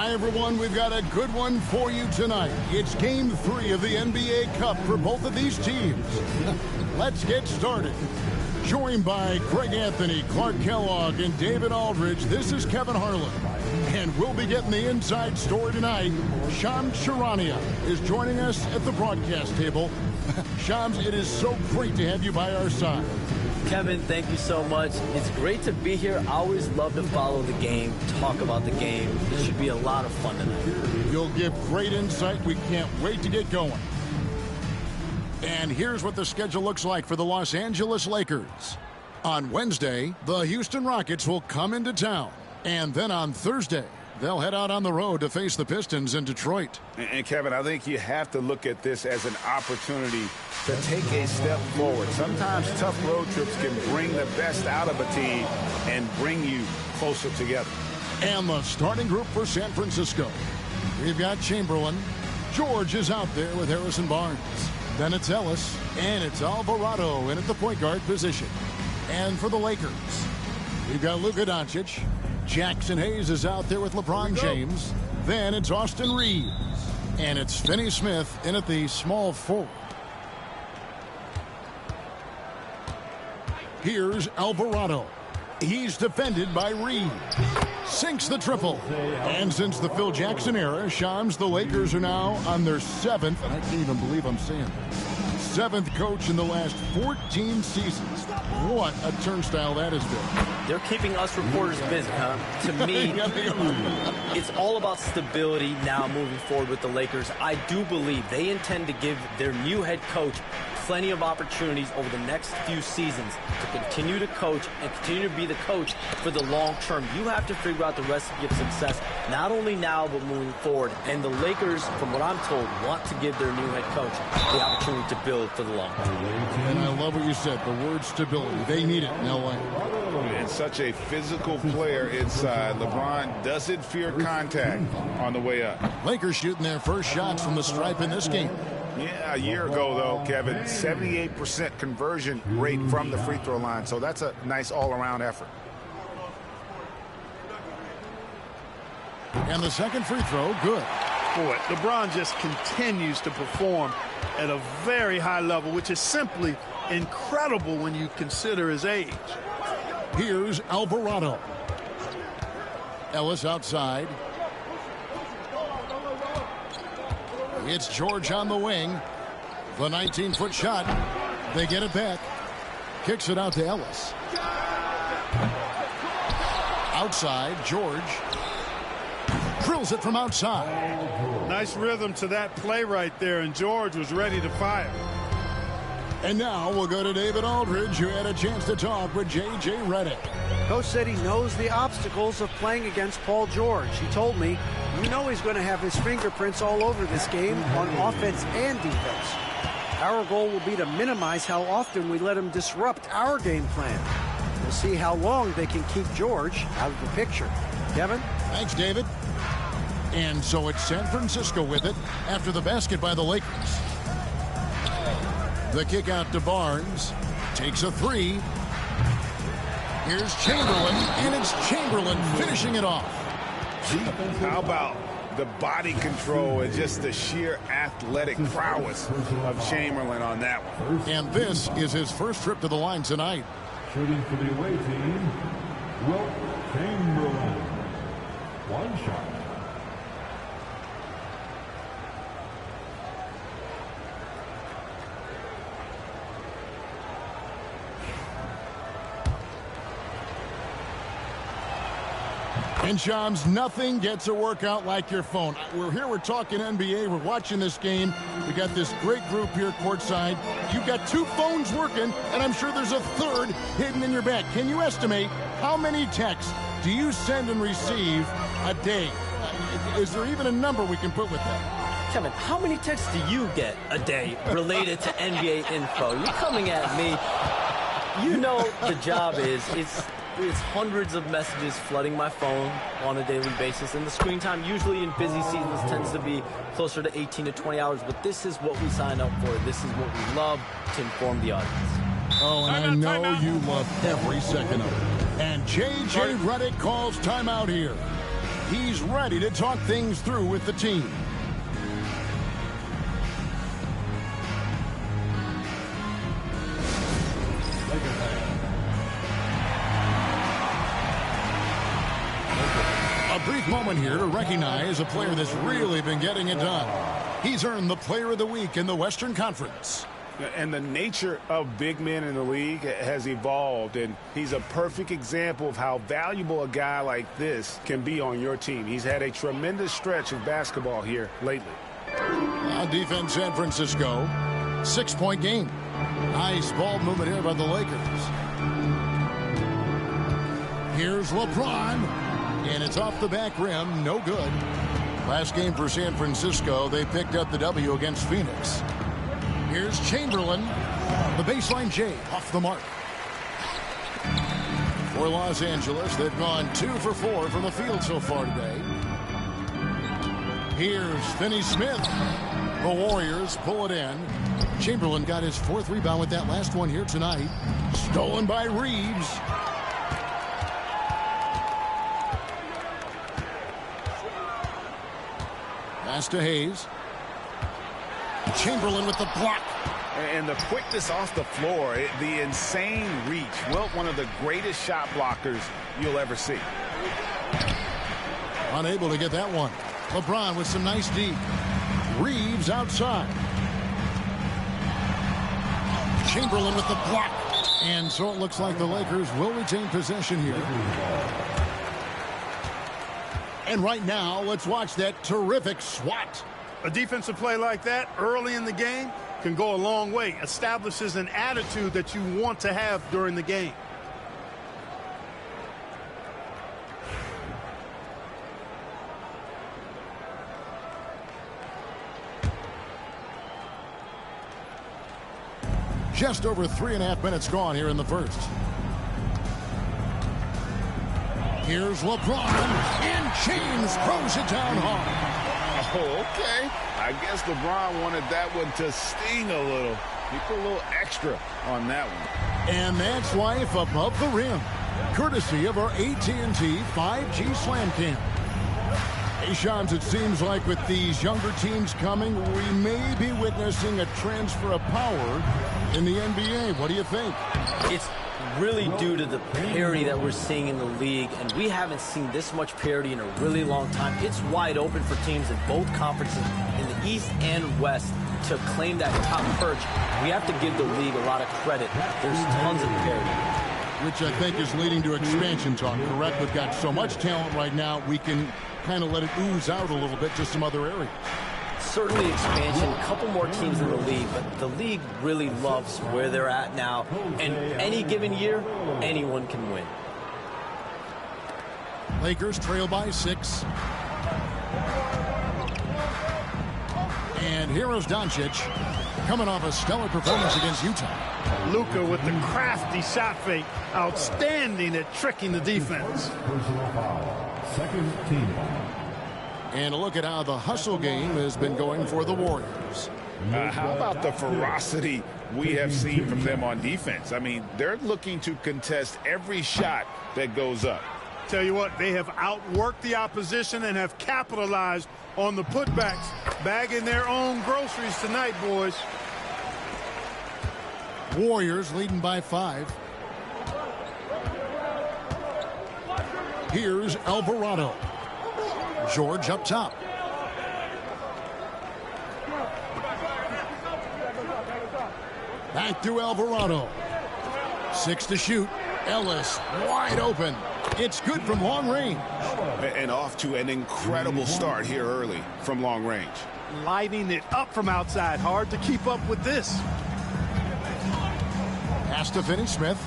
Hi, everyone. We've got a good one for you tonight. It's Game 3 of the NBA Cup for both of these teams. Let's get started. Joined by Greg Anthony, Clark Kellogg, and David Aldridge, this is Kevin Harlan. And we'll be getting the inside story tonight. Shams Charania is joining us at the broadcast table. Shams, it is so great to have you by our side. Kevin, thank you so much. It's great to be here. I always love to follow the game, talk about the game. It should be a lot of fun tonight. You'll give great insight. We can't wait to get going. And here's what the schedule looks like for the Los Angeles Lakers. On Wednesday, the Houston Rockets will come into town. And then on Thursday, they'll head out on the road to face the Pistons in Detroit. And Kevin, I think you have to look at this as an opportunity to take a step forward. Sometimes tough road trips can bring the best out of a team and bring you closer together. And the starting group for San Francisco. We've got Chamberlain. George is out there with Harrison Barnes. Then it's Ellis, and it's Alvarado in at the point guard position. And for the Lakers, we've got Luka Doncic. Jackson Hayes is out there with LeBron James. Then it's Austin Reeves. And it's Finney Smith in at the small forward. Here's Alvarado. He's defended by Reeves. Sinks the triple. And since the Phil Jackson era, Shams, the Lakers are now on their seventh, and I can't even believe I'm saying this, seventh coach in the last 14 seasons. What a turnstile that has been. They're keeping us reporters busy, huh? To me, it's all about stability now moving forward with the Lakers. I do believe they intend to give their new head coach plenty of opportunities over the next few seasons to continue to coach and continue to be the coach for the long term. You have to figure out the recipe of success, not only now, but moving forward. And the Lakers, from what I'm told, want to give their new head coach the opportunity to build for the long term. And I love what you said, the word stability. They need it in LA. And such a physical player inside. LeBron doesn't fear contact on the way up. Lakers shooting their first shots from the stripe in this game. Yeah, a year ago, though, Kevin, 78% conversion rate from the free throw line. So that's a nice all-around effort. And the second free throw, good. Boy, LeBron just continues to perform at a very high level, which is simply incredible when you consider his age. Here's Alvarado. Ellis outside. It's George on the wing. The 19-foot shot. They get it back. Kicks it out to Ellis. Outside, George. Drills it from outside. Nice rhythm to that play right there, and George was ready to fire. And now we'll go to David Aldridge, who had a chance to talk with J.J. Redick. Coach said he knows the obstacles of playing against Paul George. He told me, you know he's going to have his fingerprints all over this game on offense and defense. Our goal will be to minimize how often we let him disrupt our game plan. We'll see how long they can keep George out of the picture. Kevin? Thanks, David. And so it's San Francisco with it after the basket by the Lakers. The kick out to Barnes. Takes a three. Here's Chamberlain, and it's Chamberlain finishing it off. How about the body control and just the sheer athletic prowess of Chamberlain on that one? And this is his first trip to the line tonight. Shooting for the away team, Wilt Chamberlain. One shot. And Shams, nothing gets a workout like your phone. We're here, we're talking NBA, we're watching this game. We got this great group here courtside. You've got two phones working, and I'm sure there's a third hidden in your bag. Can you estimate how many texts do you send and receive a day? Is there even a number we can put with that? Kevin, how many texts do you get a day related to NBA info? You're coming at me. You know the job is, it's hundreds of messages flooding my phone on a daily basis, and the screen time usually in busy seasons tends to be closer to 18 to 20 hours, but this is what we signed up for. This is what we love, to inform the audience. Oh, and I know you love every second of it. And J.J. Redick calls timeout here. He's ready to talk things through with the team. A brief moment here to recognize a player that's really been getting it done. He's earned the Player of the Week in the Western Conference. And the nature of big men in the league has evolved, and he's a perfect example of how valuable a guy like this can be on your team. He's had a tremendous stretch of basketball here lately. On defense, San Francisco, 6-point game. Nice ball movement here by the Lakers. Here's LeBron, and it's off the back rim, no good. Last game for San Francisco, they picked up the W against Phoenix. Here's Chamberlain. The baseline J off the mark. For Los Angeles, they've gone 2 for 4 from the field so far today. Here's Finney-Smith. The Warriors pull it in. Chamberlain got his 4th rebound with that last one here tonight. Stolen by Reeves. Pass to Hayes. Chamberlain with the block. And the quickness off the floor, the insane reach. Wilt, one of the greatest shot blockers you'll ever see. Unable to get that one. LeBron with some nice D. Reeves outside. Chamberlain with the block. And so it looks like the Lakers will retain possession here. And right now, let's watch that terrific swat. A defensive play like that early in the game can go a long way. Establishes an attitude that you want to have during the game. Just over 3.5 minutes gone here in the first. Here's LeBron, and James throws it down hard. Oh, okay. I guess LeBron wanted that one to sting a little. He put a little extra on that one. And that's life above the rim, courtesy of our AT&T 5G Slam Cam. Hey, Shams, it seems like with these younger teams coming, we may be witnessing a transfer of power in the NBA. What do you think? It's really due to the parity that we're seeing in the league, and we haven't seen this much parity in a really long time. It's wide open for teams in both conferences, in the East and West, to claim that top perch. We have to give the league a lot of credit. There's tons of parity. Which I think is leading to expansion talk, correct? We've got so much talent right now, we can kind of let it ooze out a little bit to some other areas. Certainly expansion, a couple more teams in the league, but the league really loves where they're at now. And any given year, anyone can win. Lakers trail by 6. And here's Doncic, coming off a stellar performance against Utah. Luka with the crafty shot fake. Outstanding at tricking the defense. Personal foul. Second team. And a look at how the hustle game has been going for the Warriors. How about the ferocity we have seen from them on defense? I mean, they're looking to contest every shot that goes up. Tell you what, they have outworked the opposition and have capitalized on the putbacks, bagging their own groceries tonight, boys. Warriors leading by 5. Here's Alvarado. George up top. Back to Alvarado. 6 to shoot. Ellis wide open. It's good from long range. And off to an incredible start here early from long range. Lighting it up from outside. Hard to keep up with this. Pass to Finney-Smith.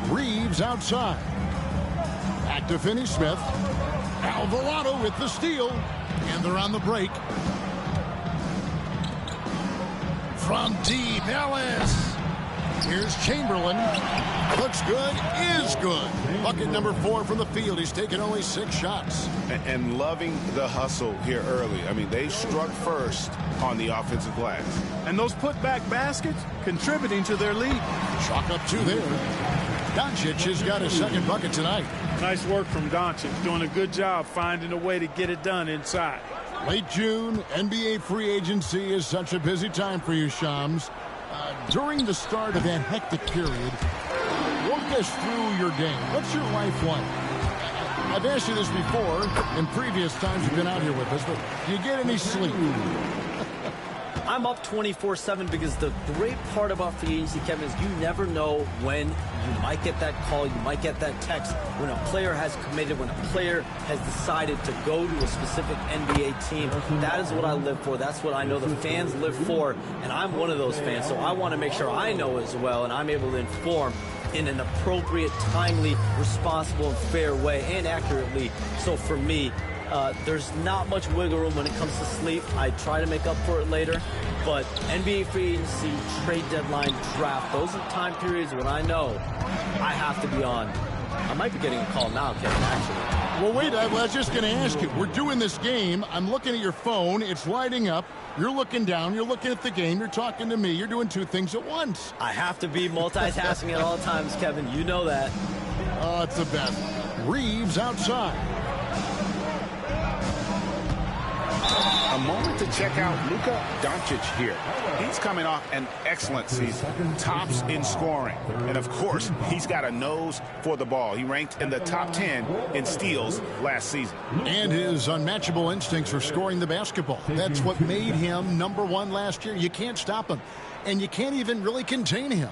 Reeves outside. Back to Finney-Smith. Alvarado with the steal. And they're on the break. From deep, Ellis. Here's Chamberlain. Looks good, is good. Bucket number 4 from the field. He's taken only 6 shots. And loving the hustle here early. I mean, they struck first on the offensive glass. And those putback baskets contributing to their lead. Chalk up 2 there. Doncic has got his second bucket tonight. Nice work from Doncic. Doing a good job finding a way to get it done inside. Late June, NBA free agency is such a busy time for you, Shams. During the start of that hectic period, walk us through your game. What's your life like? I've asked you this before in previous times you've been out here with us, but do you get any sleep? I'm up 24/7 because the great part about free agency, Kevin, is you never know when you might get that call, you might get that text, when a player has committed, when a player has decided to go to a specific NBA team. That is what I live for. That's what I know the fans live for, and I'm one of those fans, so I want to make sure I know as well, and I'm able to inform in an appropriate, timely, responsible, and fair way, and accurately. So for me, there's not much wiggle room when it comes to sleep. I try to make up for it later, but NBA free agency, trade deadline, draft, those are time periods when I know I have to be on. I might be getting a call now, Kevin, actually. Well, wait, I was just going to ask you. We're doing this game. I'm looking at your phone. It's lighting up. You're looking down. You're looking at the game. You're talking to me. You're doing two things at once. I have to be multitasking at all times, Kevin. You know that. Oh, it's the best. Reeves outside. A moment to check out Luka Doncic here. He's coming off an excellent season, tops in scoring. And, of course, he's got a nose for the ball. He ranked in the top 10 in steals last season. And his unmatchable instincts for scoring the basketball. That's what made him #1 last year. You can't stop him, and you can't even really contain him.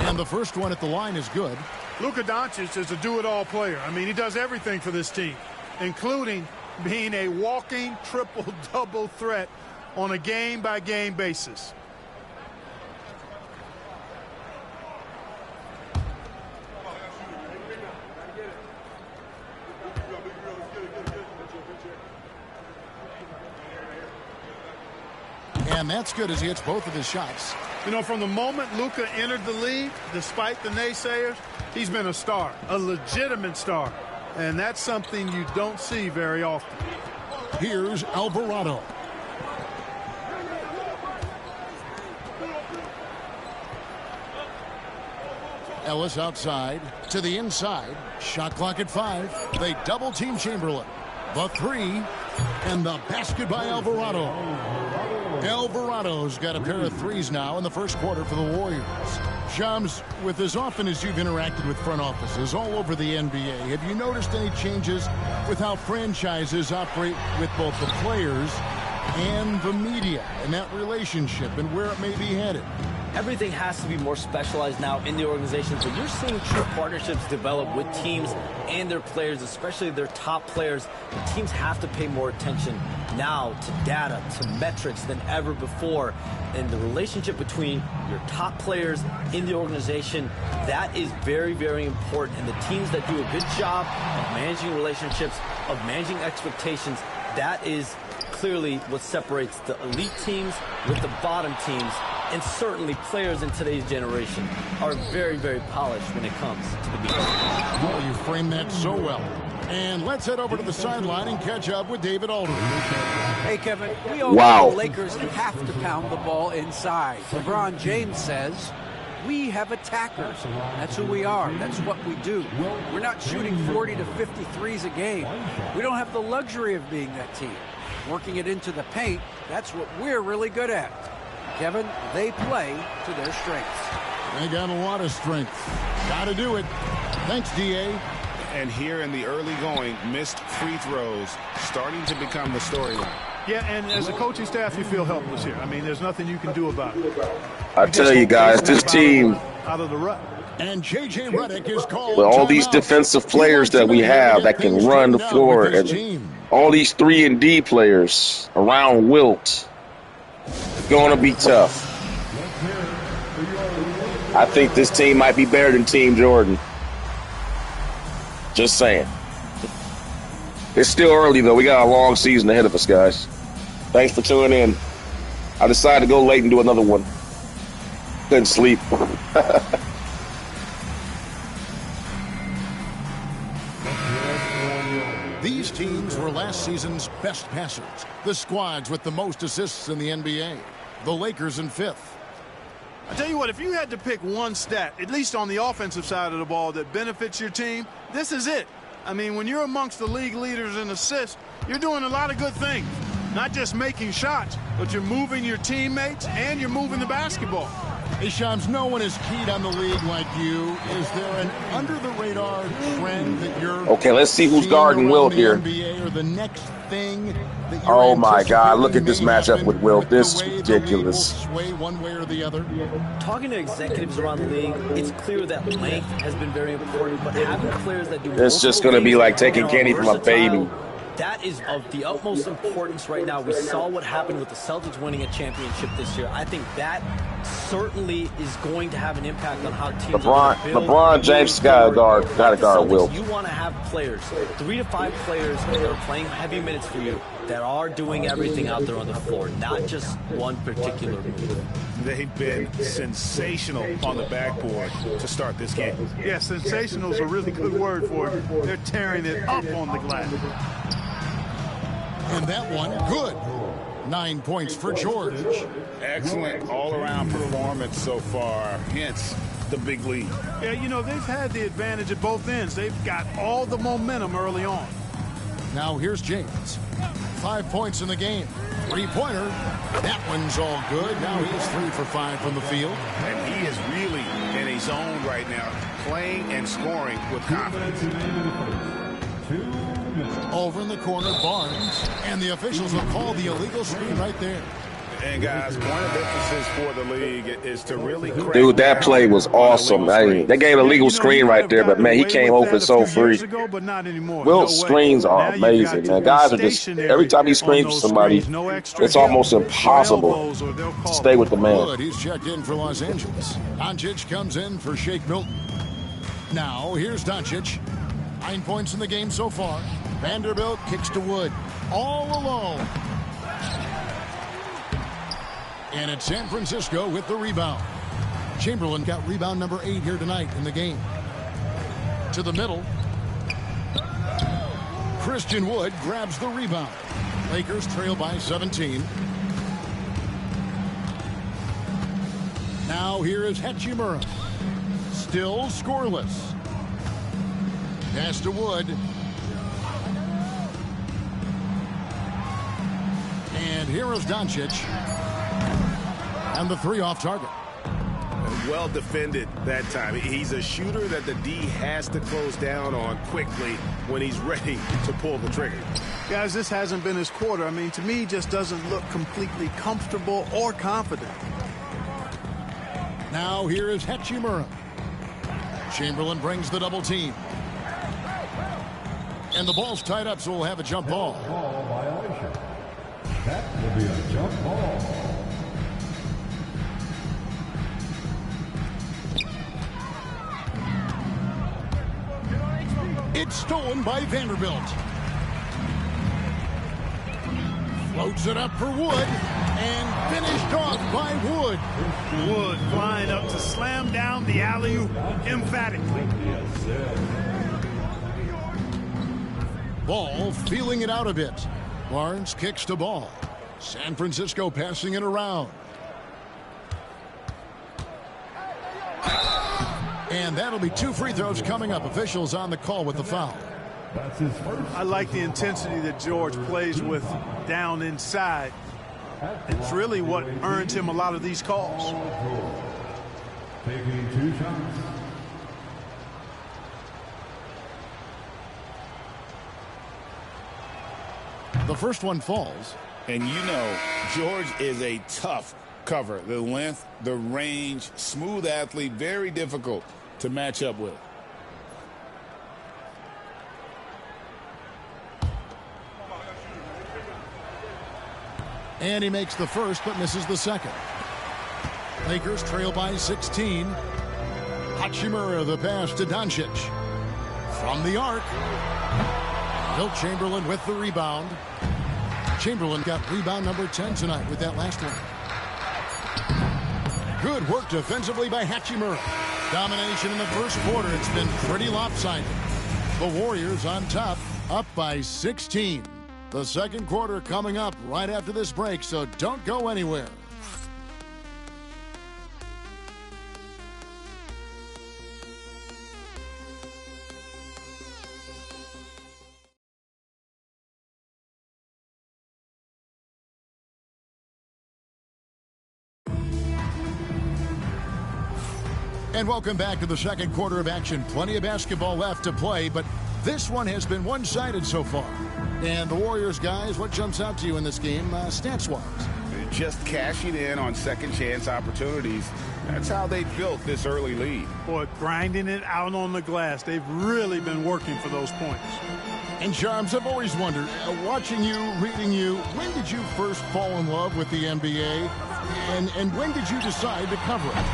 And the first one at the line is good. Luka Doncic is a do-it-all player. I mean, he does everything for this team, including being a walking triple-double threat on a game-by-game basis. And that's good as he hits both of his shots. You know, from the moment Luka entered the league, despite the naysayers, he's been a star, a legitimate star. And that's something you don't see very often. Here's Alvarado. Ellis outside to the inside. Shot clock at 5. They double team Chamberlain. The 3 and the basket by Alvarado. Alvarado's got a pair of 3s now in the first quarter for the Warriors. Shams, with as often as you've interacted with front offices all over the NBA, have you noticed any changes with how franchises operate with both the players and the media and that relationship and where it may be headed? Everything has to be more specialized now in the organization, so you're seeing true partnerships develop with teams and their players, especially their top players. The teams have to pay more attention now to data, to metrics than ever before. And the relationship between your top players in the organization, that is very, very important. And the teams that do a good job of managing relationships, of managing expectations, that is clearly what separates the elite teams with the bottom teams. And certainly players in today's generation are very, very polished when it comes to the game. Well, you framed that so well. And let's head over to the sideline and catch up with David Aldridge. Hey, Kevin, we all know the Lakers have to pound the ball inside. LeBron James says, we have attackers. That's who we are. That's what we do. We're not shooting 40 to 53s a game. We don't have the luxury of being that team. Working it into the paint, that's what we're really good at. Kevin, they play to their strengths. They got a lot of strength. Got to do it. Thanks, D.A. And here in the early going, missed free throws starting to become the storyline. Yeah, and as a coaching staff, you feel helpless here. I mean, there's nothing you can do about it. I tell you guys, this team, out of the rut. And J.J. Redick is called with all these defensive players that we have that can run the floor, and all these 3-and-D players around Wilt, it's going to be tough. I think this team might be better than Team Jordan. Just saying. It's still early, though. We got a long season ahead of us, guys. Thanks for tuning in. I decided to go late and do another one. Couldn't sleep. teams were last season's best passers. The squads with the most assists in the NBA. The Lakers in 5th. I tell you what, if you had to pick one stat, at least on the offensive side of the ball, that benefits your team, this is it. I mean, when you're amongst the league leaders in assists, you're doing a lot of good things. Not just making shots, but you're moving your teammates and you're moving the basketball. Hey, Shams, no one is keyed on the league like you. Is there an under-the-radar trend that you're... Okay, let's see who's guarding Wilt here. NBA, or the next thing that Oh, my God. Look at this matchup with Wilt. This is ridiculous. Sway one way or the other. Talking to executives around the league, it's clear that length has been very important, but having players that do... It's just going to be like taking candy from a baby. That is of the utmost importance right now. We saw what happened with the Celtics winning a championship this year. I think that certainly is going to have an impact on how teams LeBron James got to guard Wilt. You want to have players, 3 to 5 players that are playing heavy minutes for you, that are doing everything out there on the floor, not just one particular move. They've been sensational on the backboard to start this game. Yeah, sensational is a really good word for it. They're tearing it up on the glass. And that one, good. 9 points for George. Excellent all-around performance so far, hence the big lead. Yeah, you know, they've had the advantage at both ends. They've got all the momentum early on. Now here's James. 5 points in the game. 3-pointer. That one's all good. Now he's 3 for 5 from the field. And he is really in a zone right now, playing and scoring with confidence. Over in the corner, Barnes. And the officials have called the illegal screen right there. And guys, point of emphasis for the league is to really... Dude, that play was awesome. They gave a legal screen right there, but, man, he came open so free. Wilt's screens are amazing, man. Guys are just... Every time he screens for somebody, it's almost impossible to stay with the man. Good. He's checked in for Los Angeles. Doncic comes in for Shake Milton. Now, here's Doncic. 9 points in the game so far. Vanderbilt kicks to Wood. All alone. And it's San Francisco with the rebound. Chamberlain got rebound number 8 here tonight in the game. To the middle. Christian Wood grabs the rebound. Lakers trail by 17. Now here is Hachimura. Still scoreless. Pass to Wood. And here is Doncic. And the 3 off target. Well defended that time. He's a shooter that the D has to close down on quickly when he's ready to pull the trigger. Guys, this hasn't been his quarter. I mean, to me, he just doesn't look completely comfortable or confident. Now here is Hachimura. Chamberlain brings the double team. And the ball's tied up, so we'll have a jump ball. Ball violation. That will be a jump ball. It's stolen by Vanderbilt. Floats it up for Wood. And finished off by Wood. Wood flying up to slam down the alley-oop emphatically. Ball feeling it out a bit. Barnes kicks to Ball. San Francisco passing it around. And that'll be 2 free throws coming up. Officials on the call with the foul. That's his first. I like the intensity that George plays with down inside. It's really what earns him a lot of these calls. Taking 2 shots. The first one falls. And you know, George is a tough cover. The length, the range, smooth athlete, very difficult to match up with. And he makes the first but misses the second. Lakers trail by 16. Hachimura the pass to Doncic. From the arc. Wilt Chamberlain with the rebound. Chamberlain got rebound number 10 tonight with that last one. Good work defensively by Hachimura. Domination in the first quarter. It's been pretty lopsided. The Warriors on top up by 16. The second quarter coming up right after this break, so don't go anywhere. And welcome back to the second quarter of action. Plenty of basketball left to play, but this one has been one-sided so far. And the Warriors, guys, what jumps out to you in this game, stats-wise? Just cashing in on second-chance opportunities. That's how they built this early lead. Boy, grinding it out on the glass. They've really been working for those points. And, Charms, I've always wondered, watching you, reading you, when did you first fall in love with the NBA? And when did you decide to cover it?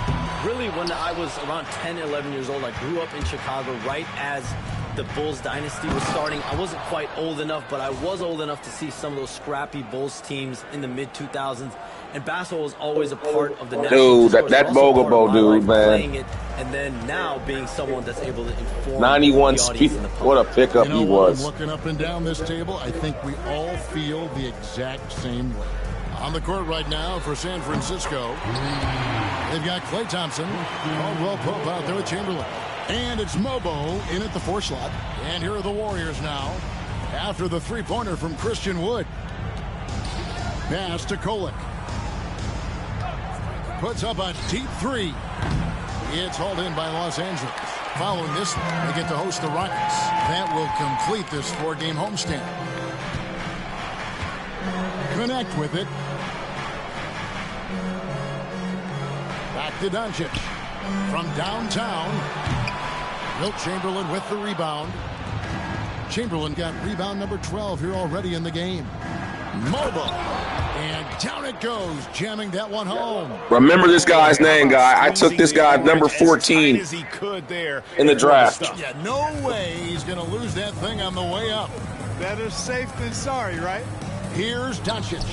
Really, when I was around 10, 11 years old, I grew up in Chicago right as the Bulls dynasty was starting. I wasn't quite old enough, but I was old enough to see some of those scrappy Bulls teams in the mid-2000s. And basketball was always a part of the national discourse. That Bogle dude, man. Playing it, and then now being someone that's able to inform 91 speed. What a pickup he was. Looking up and down this table, I think we all feel the exact same way. On the court right now for San Francisco, they've got Klay Thompson, Caldwell Pope out there with Chamberlain. And it's Mobo in at the 4 slot. And here are the Warriors now after the three-pointer from Christian Wood. Pass to Kolek. Puts up a deep 3. It's hauled in by Los Angeles. Following this, they get to host the Rockets. That will complete this 4-game homestand. Connect with it. Back to Doncic. From downtown, Wilt Chamberlain with the rebound. Chamberlain got rebound number 12 here already in the game. Mobo. And down it goes, jamming that one home. Remember this guy's name, guy. I took this guy number 14 in the draft. Yeah, no way he's going to lose that thing on the way up. Better safe than sorry, right? Here's Doncic.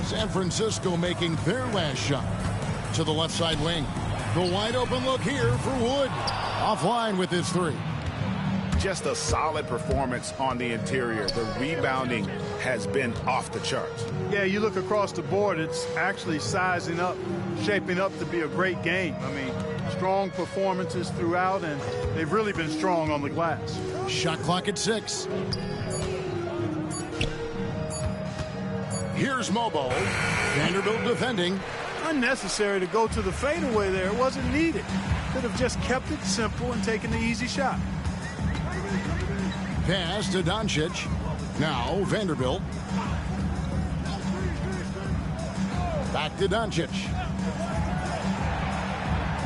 San Francisco making their last shot to the left side wing. The wide open look here for Wood. Offline with his 3. Just a solid performance on the interior. The rebounding has been off the charts. Yeah, you look across the board, it's actually sizing up, shaping up to be a great game. I mean, strong performances throughout, and they've really been strong on the glass. Shot clock at 6. Here's Mobo. Vanderbilt defending. Unnecessary to go to the fadeaway there. It wasn't needed. Could have just kept it simple and taken the easy shot. Pass to Doncic. Now Vanderbilt. Back to Doncic.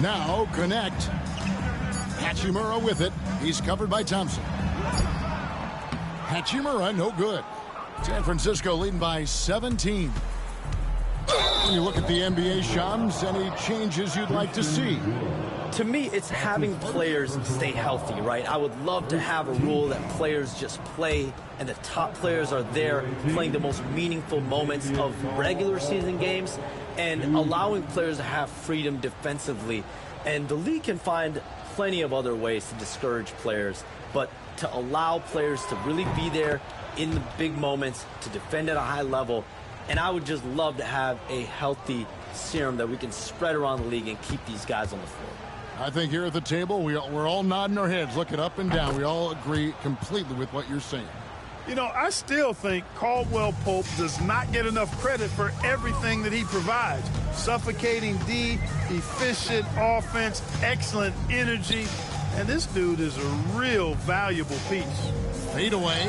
Now connect. Hachimura with it. He's covered by Thompson. Hachimura, no good. San Francisco leading by 17. When you look at the NBA, Shams, any changes you'd like to see? To me, it's having players stay healthy, right? I would love to have a rule that players just play and the top players are there playing the most meaningful moments of regular season games and allowing players to have freedom defensively. And the league can find plenty of other ways to discourage players, but to allow players to really be there in the big moments, to defend at a high level. And I would just love to have a healthy serum that we can spread around the league and keep these guys on the floor. I think here at the table, we're all nodding our heads, looking up and down. We all agree completely with what you're saying. You know, I still think Caldwell Pope does not get enough credit for everything that he provides. Suffocating D, efficient offense, excellent energy. And this dude is a real valuable piece. Fade away,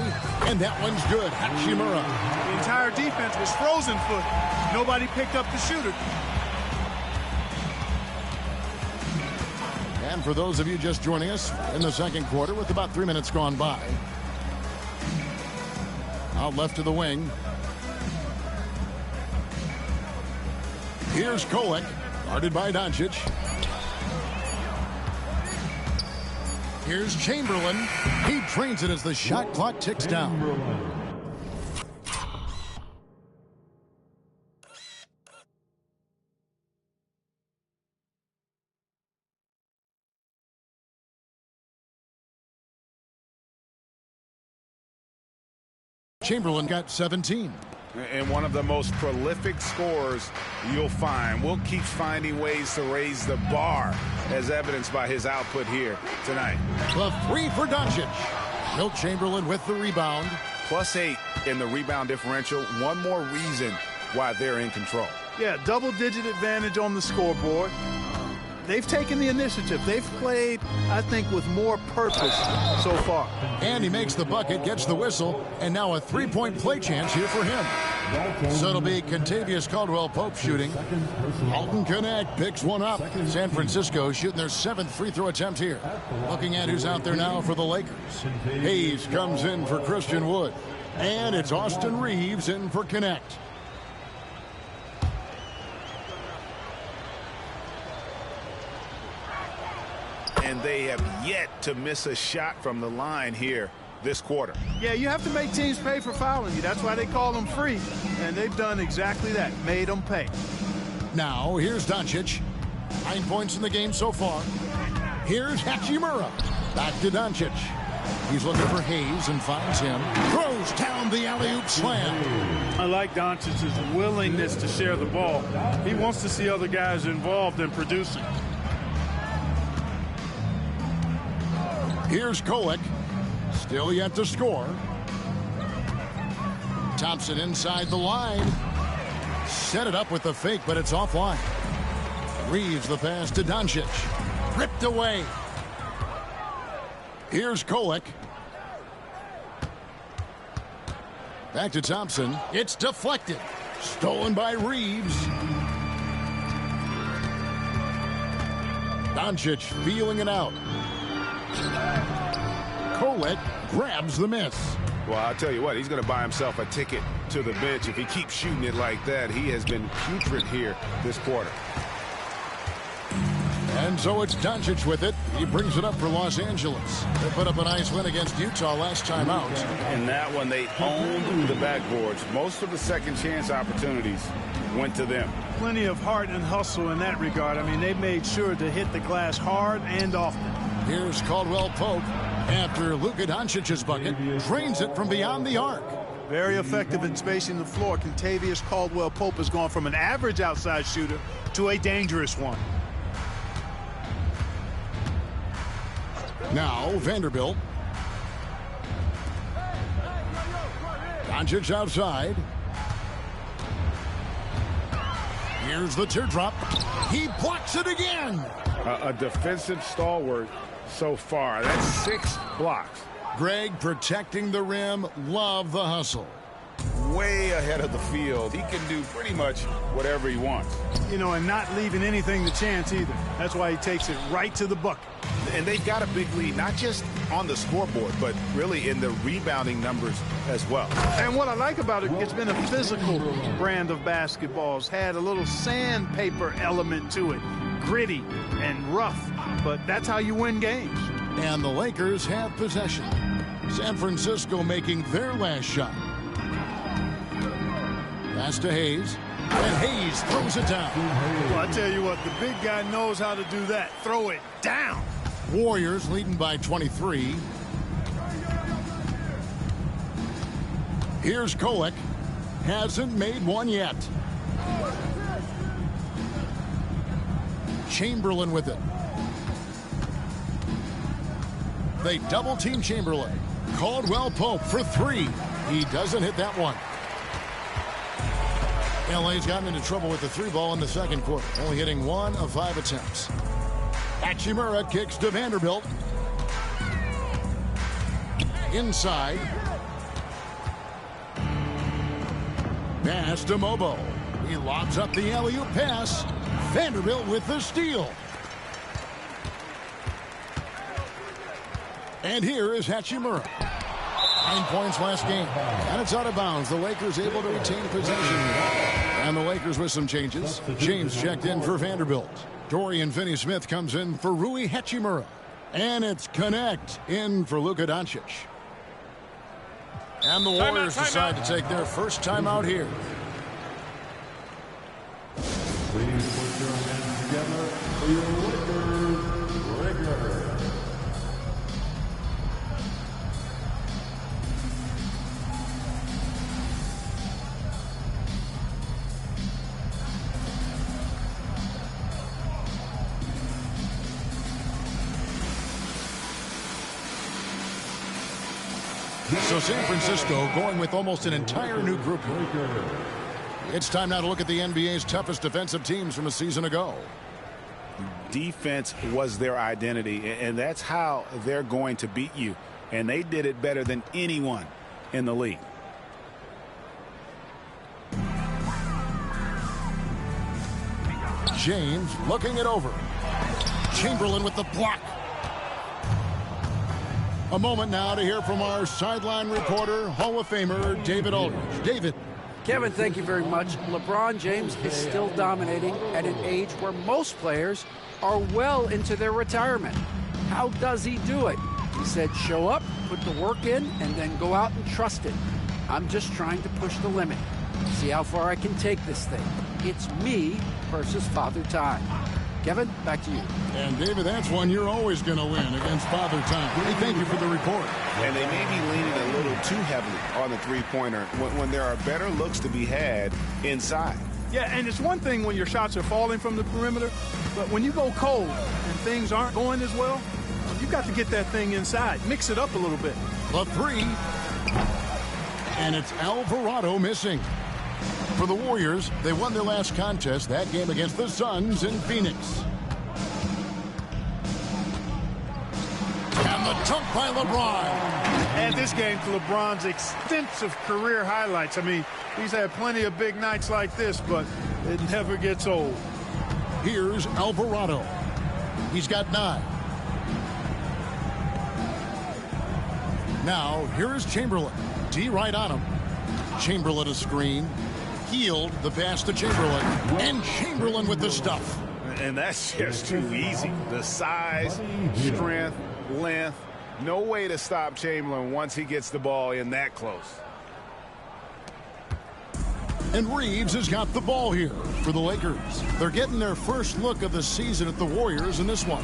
and that one's good. Hachimura. The entire defense was frozen foot. Nobody picked up the shooter. And for those of you just joining us in the second quarter with about 3 minutes gone by. Out left to the wing. Here's Kolek, guarded by Doncic. Here's Chamberlain. He drains it as the shot clock ticks down. Chamberlain got 17. And one of the most prolific scorers you'll find. Wilt keeps finding ways to raise the bar, as evidenced by his output here tonight. The three for Doncic. Wilt Chamberlain with the rebound. +8 in the rebound differential. One more reason why they're in control. Yeah, double-digit advantage on the scoreboard. They've taken the initiative. They've played, I think, with more purpose so far. And he makes the bucket, gets the whistle, and now a three-point play chance here for him. So it'll be Kentavious Caldwell-Pope shooting. Alton Connect picks one up. San Francisco shooting their 7th free throw attempt here. Looking at who's out there now for the Lakers. Hayes comes in for Christian Wood. And it's Austin Reeves in for Connect. And they have yet to miss a shot from the line here this quarter. Yeah, you have to make teams pay for fouling you. That's why they call them free. And they've done exactly that, made them pay. Now, here's Doncic. 9 points in the game so far. Here's Hachimura. Back to Doncic. He's looking for Hayes and finds him. Throws down the alley-oop slam. I like Doncic's willingness to share the ball. He wants to see other guys involved in producing. Here's Kolek. Still yet to score. Thompson inside the line. Set it up with the fake, but it's offline. Reeves the pass to Doncic. Ripped away. Here's Kolek. Back to Thompson. It's deflected. Stolen by Reeves. Doncic feeling it out. Kolek grabs the miss. Well, I'll tell you what, he's going to buy himself a ticket to the bench if he keeps shooting it like that. He has been putrid here this quarter. And so it's Doncic with it. He brings it up for Los Angeles. They put up a nice win against Utah last time out. In that one, they owned the backboards. Most of the second chance opportunities went to them. Plenty of heart and hustle in that regard. I mean, they made sure to hit the glass hard and often. Here's Caldwell-Pope after Luka Doncic's bucket. Drains it from beyond the arc. Very effective in spacing the floor. Kentavious Caldwell-Pope has gone from an average outside shooter to a dangerous one. Now Vanderbilt. Doncic outside. Here's the teardrop. He blocks it again. A defensive stalwart so far. That's 6 blocks. Greg protecting the rim. Love the hustle. Way ahead of the field. He can do pretty much whatever he wants. You know, and not leaving anything to chance either. That's why he takes it right to the bucket. And they've got a big lead, not just on the scoreboard, but really in the rebounding numbers as well. And what I like about it, it's been a physical brand of basketball. It's had a little sandpaper element to it. Gritty and rough, but that's how you win games. And the Lakers have possession. San Francisco making their last shot. Pass to Hayes. And Hayes throws it down. Well, I tell you what, the big guy knows how to do that. Throw it down. Warriors leading by 23. Here's Kolek. Hasn't made one yet. Chamberlain with it. They double team Chamberlain. Caldwell-Pope for 3. He doesn't hit that one. LA's gotten into trouble with the 3 ball in the second quarter, only hitting 1 of 5 attempts. Hachimura kicks to Vanderbilt. Inside. Pass to Mobo. He lobs up the alley-oop pass. Vanderbilt with the steal. And here is Hachimura. 9 points last game. And it's out of bounds. The Lakers able to retain possession. And the Lakers with some changes. James checked in for Vanderbilt. Dorian Finney-Smith comes in for Rui Hachimura. And it's Connect in for Luka Doncic. And the Warriors decide to take their first time out here. Please put your hands together for your Lakers. So San Francisco going with almost an entire new group. It's time now to look at the NBA's toughest defensive teams from a season ago. Defense was their identity, and that's how they're going to beat you. And they did it better than anyone in the league. James looking it over. Chamberlain with the block. A moment now to hear from our sideline reporter, Hall of Famer David Aldridge. David. Kevin, thank you very much. LeBron James is still dominating at an age where most players are well into their retirement. How does he do it? He said, show up, put the work in, and then go out and trust it. I'm just trying to push the limit. See how far I can take this thing. It's me versus Father Time. Kevin, back to you. And David, that's one you're always going to win against Father Time. Hey, thank you for the report. And they may be leaning a little too heavily on the three-pointer when there are better looks to be had inside. Yeah, and it's one thing when your shots are falling from the perimeter, but when you go cold and things aren't going as well, you've got to get that thing inside. Mix it up a little bit. The three. And it's Alvarado missing. For the Warriors, they won their last contest, that game against the Suns in Phoenix. And the dunk by LeBron. Add this game to LeBron's extensive career highlights. I mean, he's had plenty of big nights like this, but it never gets old. Here's Alvarado. He's got 9. Now, here's Chamberlain. D right on him. Chamberlain a screen. Healed the pass to Chamberlain. And Chamberlain with the stuff. And that's just too easy. The size, strength, length. No way to stop Chamberlain once he gets the ball in that close. And Reeves has got the ball here for the Lakers. They're getting their first look of the season at the Warriors in this one.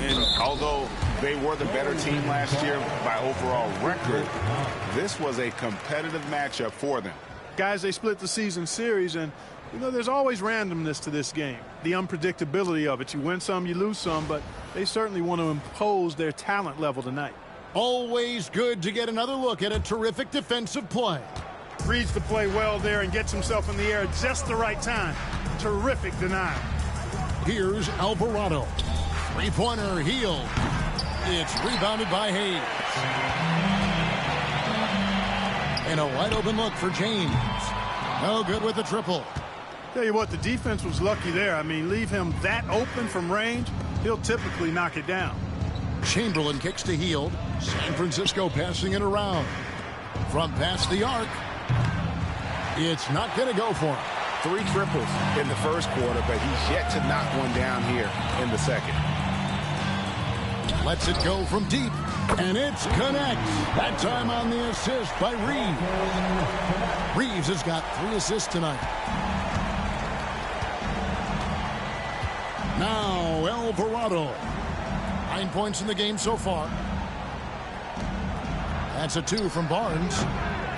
And although they were the better team last year by overall record, this was a competitive matchup for them. Guys, they split the season series, and, you know, there's always randomness to this game. The unpredictability of it. You win some, you lose some, but they certainly want to impose their talent level tonight. Always good to get another look at a terrific defensive play. Reads the play well there and gets himself in the air at just the right time. Terrific denial. Here's Alvarado. Three-pointer healed. It's rebounded by Hayes. And a wide open look for James. No good with the triple. Tell you what, the defense was lucky there. I mean, leave him that open from range, he'll typically knock it down. Chamberlain kicks to Healed. San Francisco passing it around. From past the arc. It's not going to go for him. 3 triples in the first quarter, but he's yet to knock one down here in the second. Lets it go from deep. And it's connects. That time on the assist by Reeves. Reeves has got 3 assists tonight. Now Alvarado. 9 points in the game so far. That's a 2 from Barnes.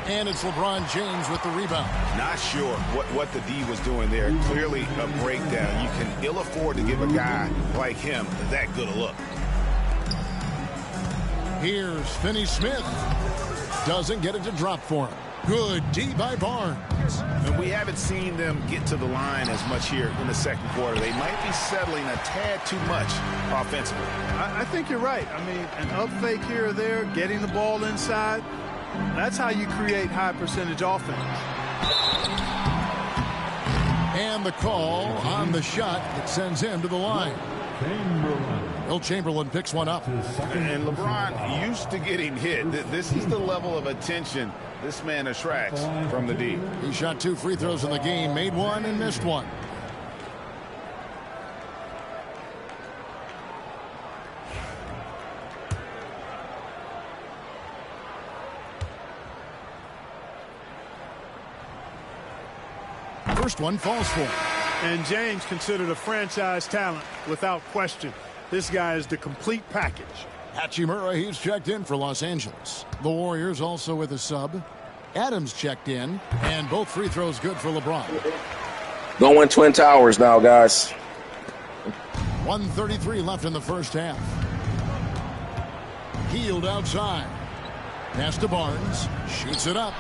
And it's LeBron James with the rebound. Not sure what the D was doing there. Clearly a breakdown. You can ill afford to give a guy like him that good a look. Here's Finney-Smith. Doesn't get it to drop for him. Good D by Barnes. And we haven't seen them get to the line as much here in the second quarter. They might be settling a tad too much offensively. I think you're right. I mean, an up fake here or there, getting the ball inside, that's how you create high percentage offense. And the call on the shot that sends him to the line. Wilt Chamberlain picks one up. And LeBron used to getting hit. This is the level of attention this man attracts from the D. He shot 2 free throws in the game, made 1 and missed 1. First one falls for him. And James considered a franchise talent without question. This guy is the complete package. Hachimura, he's checked in for Los Angeles. The Warriors also with a sub. Adams checked in, and both free throws good for LeBron. Going Twin Towers now, guys. 1:33 left in the first half. Healed outside. Pass to Barnes. Shoots it up.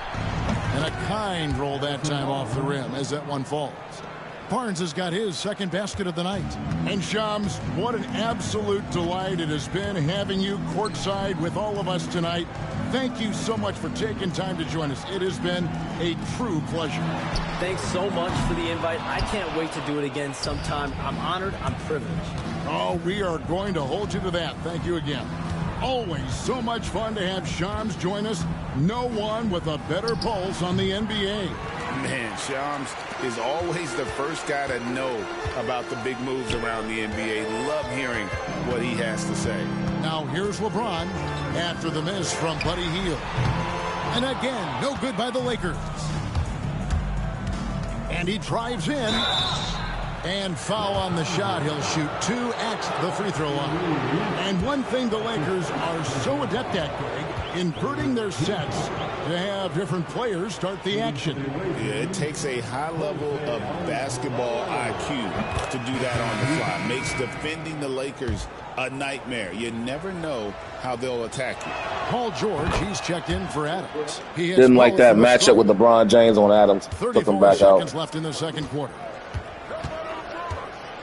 And a kind roll that time off the rim as that one falls. Barnes has got his second basket of the night. And Shams, what an absolute delight it has been having you courtside with all of us tonight. Thank you so much for taking time to join us. It has been a true pleasure. Thanks so much for the invite. I can't wait to do it again sometime. I'm honored. I'm privileged. Oh, we are going to hold you to that. Thank you again. Always so much fun to have Shams join us. No one with a better pulse on the NBA. Man, Shams is always the first guy to know about the big moves around the NBA. Love hearing what he has to say. Now here's LeBron after the miss from Buddy Hield. And again, no good by the Lakers. And he drives in. And foul on the shot. He'll shoot 2 at the free throw line. And one thing the Lakers are so adept at, Greg, inverting their sets to have different players start the action. Yeah, it takes a high level of basketball IQ to do that on the fly. Makes defending the Lakers a nightmare. You never know how they'll attack you. Paul George, he's checked in for Adams. He didn't like that matchup with LeBron James on Adams. Took him back 34 out. seconds left in the second quarter.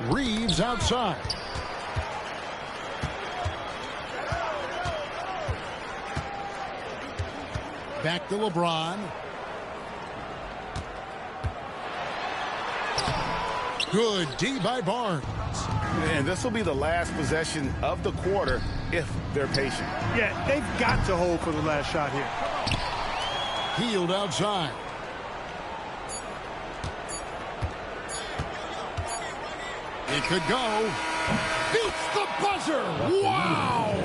Reeves outside. Back to LeBron. Good D by Barnes. And this will be the last possession of the quarter if they're patient. Yeah, they've got to hold for the last shot here. Hield outside. He could go. Beats the buzzer. Wow.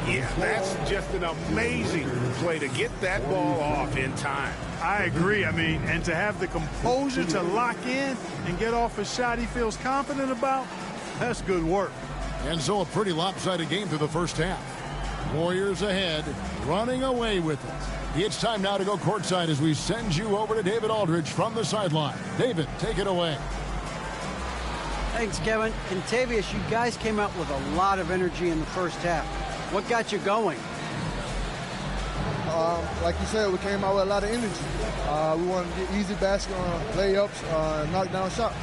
Yeah, that's just an amazing play to get that ball off in time. I agree. I mean, and to have the composure to lock in and get off a shot he feels confident about, that's good work. And so a pretty lopsided game through the first half. Warriors ahead, running away with it. It's time now to go courtside as we send you over to David Aldridge from the sideline. David, take it away. Thanks, Kevin. Contavious, you guys came out with a lot of energy in the first half. What got you going? Like you said, we came out with a lot of energy. We wanted to get easy basket layups, knock down shots.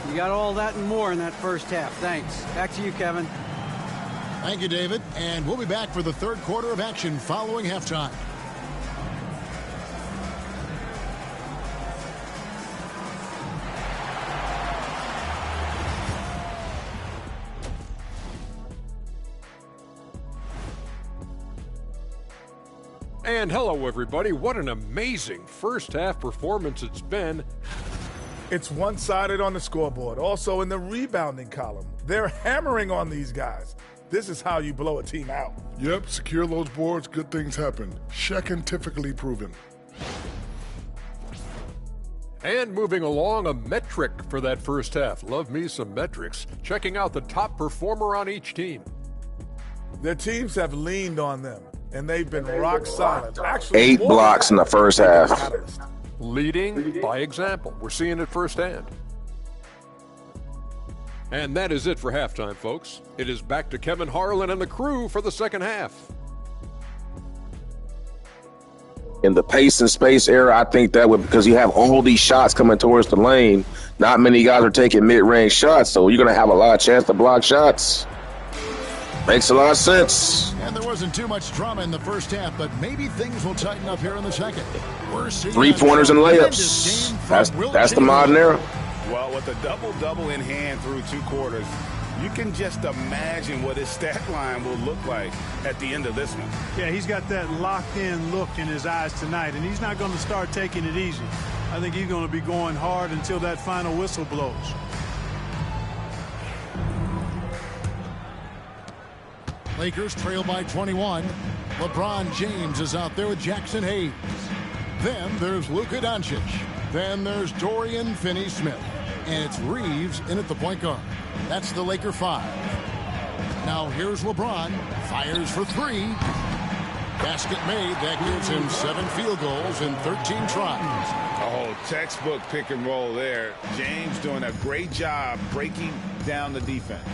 You got all that and more in that first half. Thanks. Back to you, Kevin. Thank you, David. And we'll be back for the third quarter of action following halftime. And hello, everybody. What an amazing first half performance it's been. It's one-sided on the scoreboard. Also in the rebounding column. They're hammering on these guys. This is how you blow a team out. Yep, secure those boards, good things happen. Scientifically proven. And moving along, a metric for that first half. Love me some metrics. Checking out the top performer on each team. Their teams have leaned on them, and they've been rock solid. Actually, 8 blocks in the first half. Leading by example. We're seeing it firsthand. And that is it for halftime, folks. It is back to Kevin Harlan and the crew for the second half. In the pace and space era, I think that would, because you have all these shots coming towards the lane, not many guys are taking mid-range shots, so you're going to have a lot of chance to block shots. Makes a lot of sense. And there wasn't too much drama in the first half, but maybe things will tighten up here in the second. We're seeing 3-pointers and layups. That's the modern era. Well, with a double-double in hand through 2 quarters, you can just imagine what his stat line will look like at the end of this one. Yeah, he's got that locked-in look in his eyes tonight, and he's not going to start taking it easy. I think he's going to be going hard until that final whistle blows. Lakers trail by 21. LeBron James is out there with Jackson Hayes. Then there's Luka Doncic. Then there's Dorian Finney-Smith. And it's Reeves in at the point guard. That's the Laker 5. Now here's LeBron. Fires for 3. Basket made. That gives him 7 field goals in 13 tries. Oh, textbook pick and roll there. James doing a great job breaking down the defense.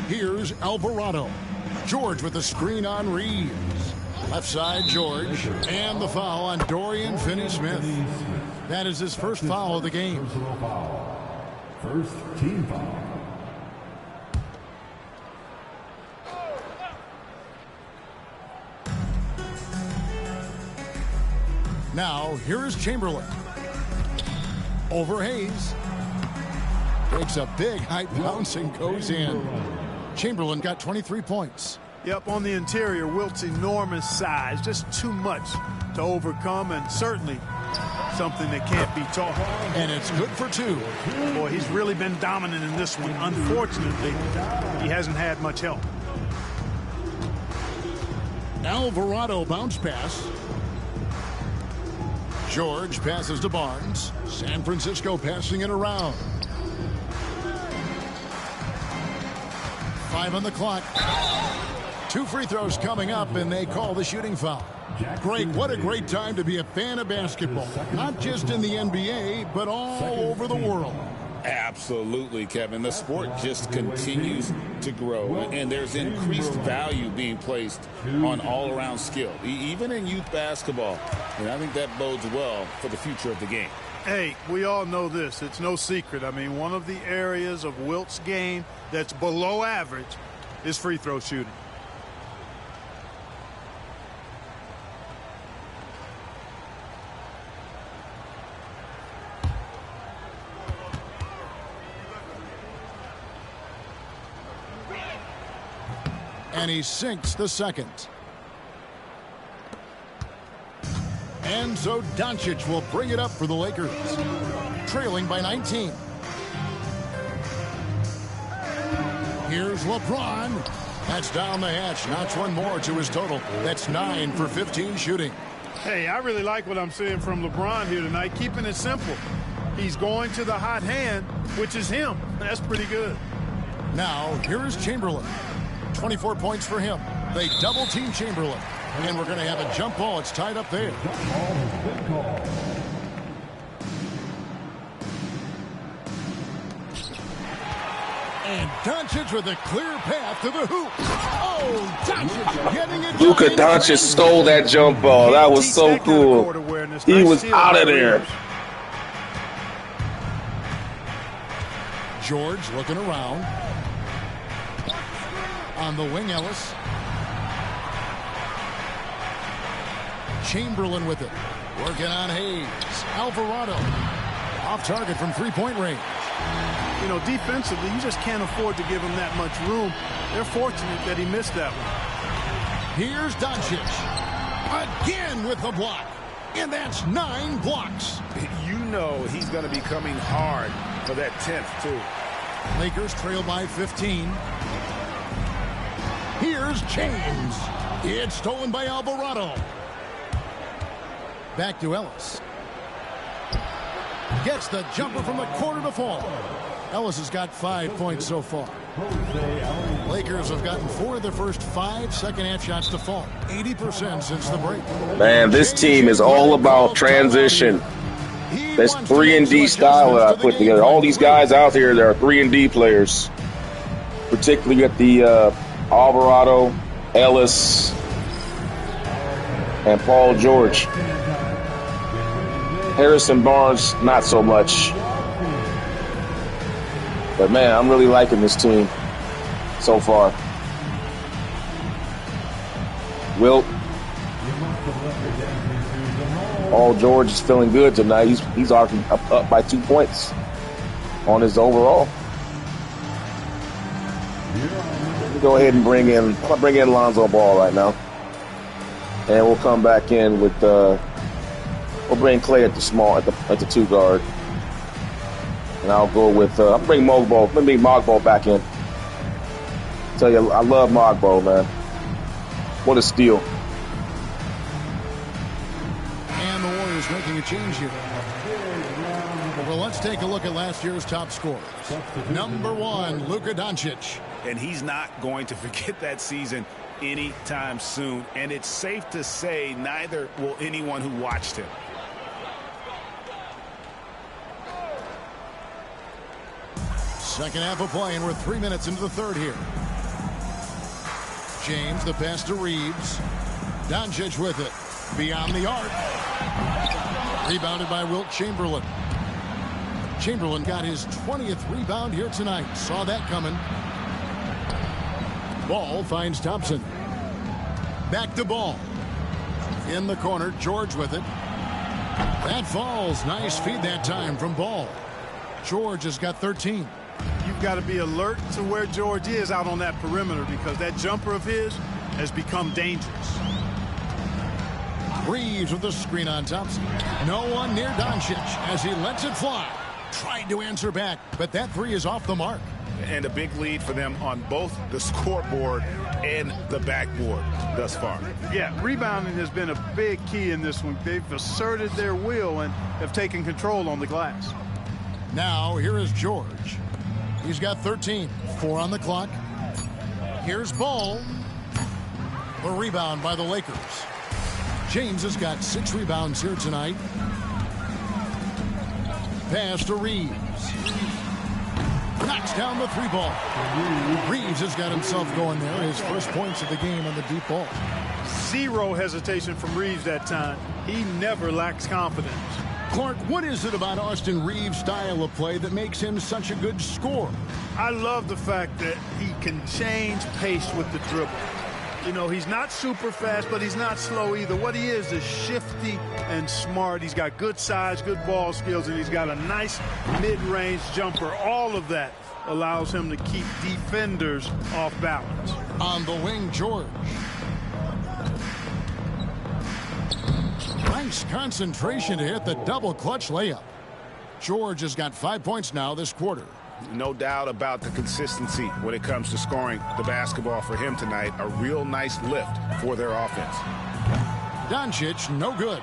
Here's Alvarado. George with the screen on Reeves. Left side, George. And the foul on Dorian Finney-Smith. That is his first foul of the game. First team foul. Now, here is Chamberlain. Over Hayes. Takes a big high bounce and goes in. Chamberlain got 23 points. Yep, on the interior, Wilt's enormous size, just too much to overcome, and certainly something that can't be taught. And it's good for 2. Boy, he's really been dominant in this one. Unfortunately, he hasn't had much help. Alvarado bounce pass. George passes to Barnes. San Francisco passing it around. 5 on the clock. 2 free throws coming up, and they call the shooting foul. Greg, what a great time to be a fan of basketball. Not just in the NBA, but all over the world. Absolutely, Kevin. The sport just continues to grow, and there's increased value being placed on all-around skill, even in youth basketball. And I think that bodes well for the future of the game. Hey, we all know this. It's no secret. I mean, one of the areas of Wilt's game that's below average is free throw shooting. And he sinks the second. And so Doncic will bring it up for the Lakers, trailing by 19. Here's LeBron. That's down the hatch. Notch one more to his total. That's 9 for 15 shooting. Hey, I really like what I'm seeing from LeBron here tonight, keeping it simple. He's going to the hot hand, which is him. That's pretty good. Now, here is Chamberlain. 24 points for him. They double team Chamberlain. And we're going to have a jump ball. It's tied up there. And Doncic with a clear path to the hoop. Oh, Doncic getting it. Luka Doncic stole that jump ball. That was so cool. He was out of there. George looking around. On the wing, Ellis. Chamberlain with it. Working on Hayes. Alvarado. Off target from three-point range. You know, defensively, you just can't afford to give him that much room. They're fortunate that he missed that one. Here's Doncic. Again with the block. And that's 9 blocks. You know he's going to be coming hard for that 10th, too. Lakers trail by 15. Here's James. It's stolen by Alvarado. Back to Ellis. Gets the jumper from the corner to fall. Ellis has got 5 points so far. Lakers have gotten 4 of their first 5 second-half shots to fall. 80% since the break. Man, this team is all about transition. This 3-and-D style that I put together. All these guys out here, there are 3-and-D players. Particularly at the Alvarado, Ellis, and Paul George. Harrison Barnes, not so much. But, man, I'm really liking this team so far. Wilt. Paul George is feeling good tonight. He's already up by 2 points on his overall. Go ahead and bring in Lonzo Ball right now, and we'll come back in with we'll bring Clay at the 2 guard, and I'll go with I'll bring Mogbo. Let me bring Mogbo back in. Tell you, I love Mogbo, man. What a steal! And the Warriors making a change here. Well, let's take a look at last year's top scorers. Number 1, Luka Doncic. And he's not going to forget that season anytime soon. And it's safe to say neither will anyone who watched him. Second half of play, and we're 3 minutes into the third here. James, the pass to Reeves. Doncic with it. Beyond the arc. Rebounded by Wilt Chamberlain. Chamberlain got his 20th rebound here tonight. Saw that coming. Ball finds Thompson. Back to Ball. In the corner, George with it. That falls. Nice feed that time from Ball. George has got 13. You've got to be alert to where George is out on that perimeter because that jumper of his has become dangerous. Reeves with the screen on Thompson. No one near Doncic as he lets it fly. Tried to answer back, but that three is off the mark. And a big lead for them on both the scoreboard and the backboard thus far. Yeah, rebounding has been a big key in this one. They've asserted their will and have taken control on the glass. Now, here is George. He's got 13. 4 on the clock. Here's Ball. The rebound by the Lakers. James has got 6 rebounds here tonight. Pass to Reeves. Knocks down the 3 ball. Reeves has got himself going there. His first points of the game on the deep ball. Zero hesitation from Reeves that time. He never lacks confidence. Clark, what is it about Austin Reeves' style of play that makes him such a good scorer? I love the fact that he can change pace with the dribble. You know, he's not super fast, but he's not slow either. What he is shifty and smart. He's got good size, good ball skills, and he's got a nice mid-range jumper. All of that allows him to keep defenders off balance. On the wing, George. Nice concentration to hit the double clutch layup. George has got 5 points now this quarter. No doubt about the consistency when it comes to scoring the basketball for him tonight. A real nice lift for their offense. Doncic, no good.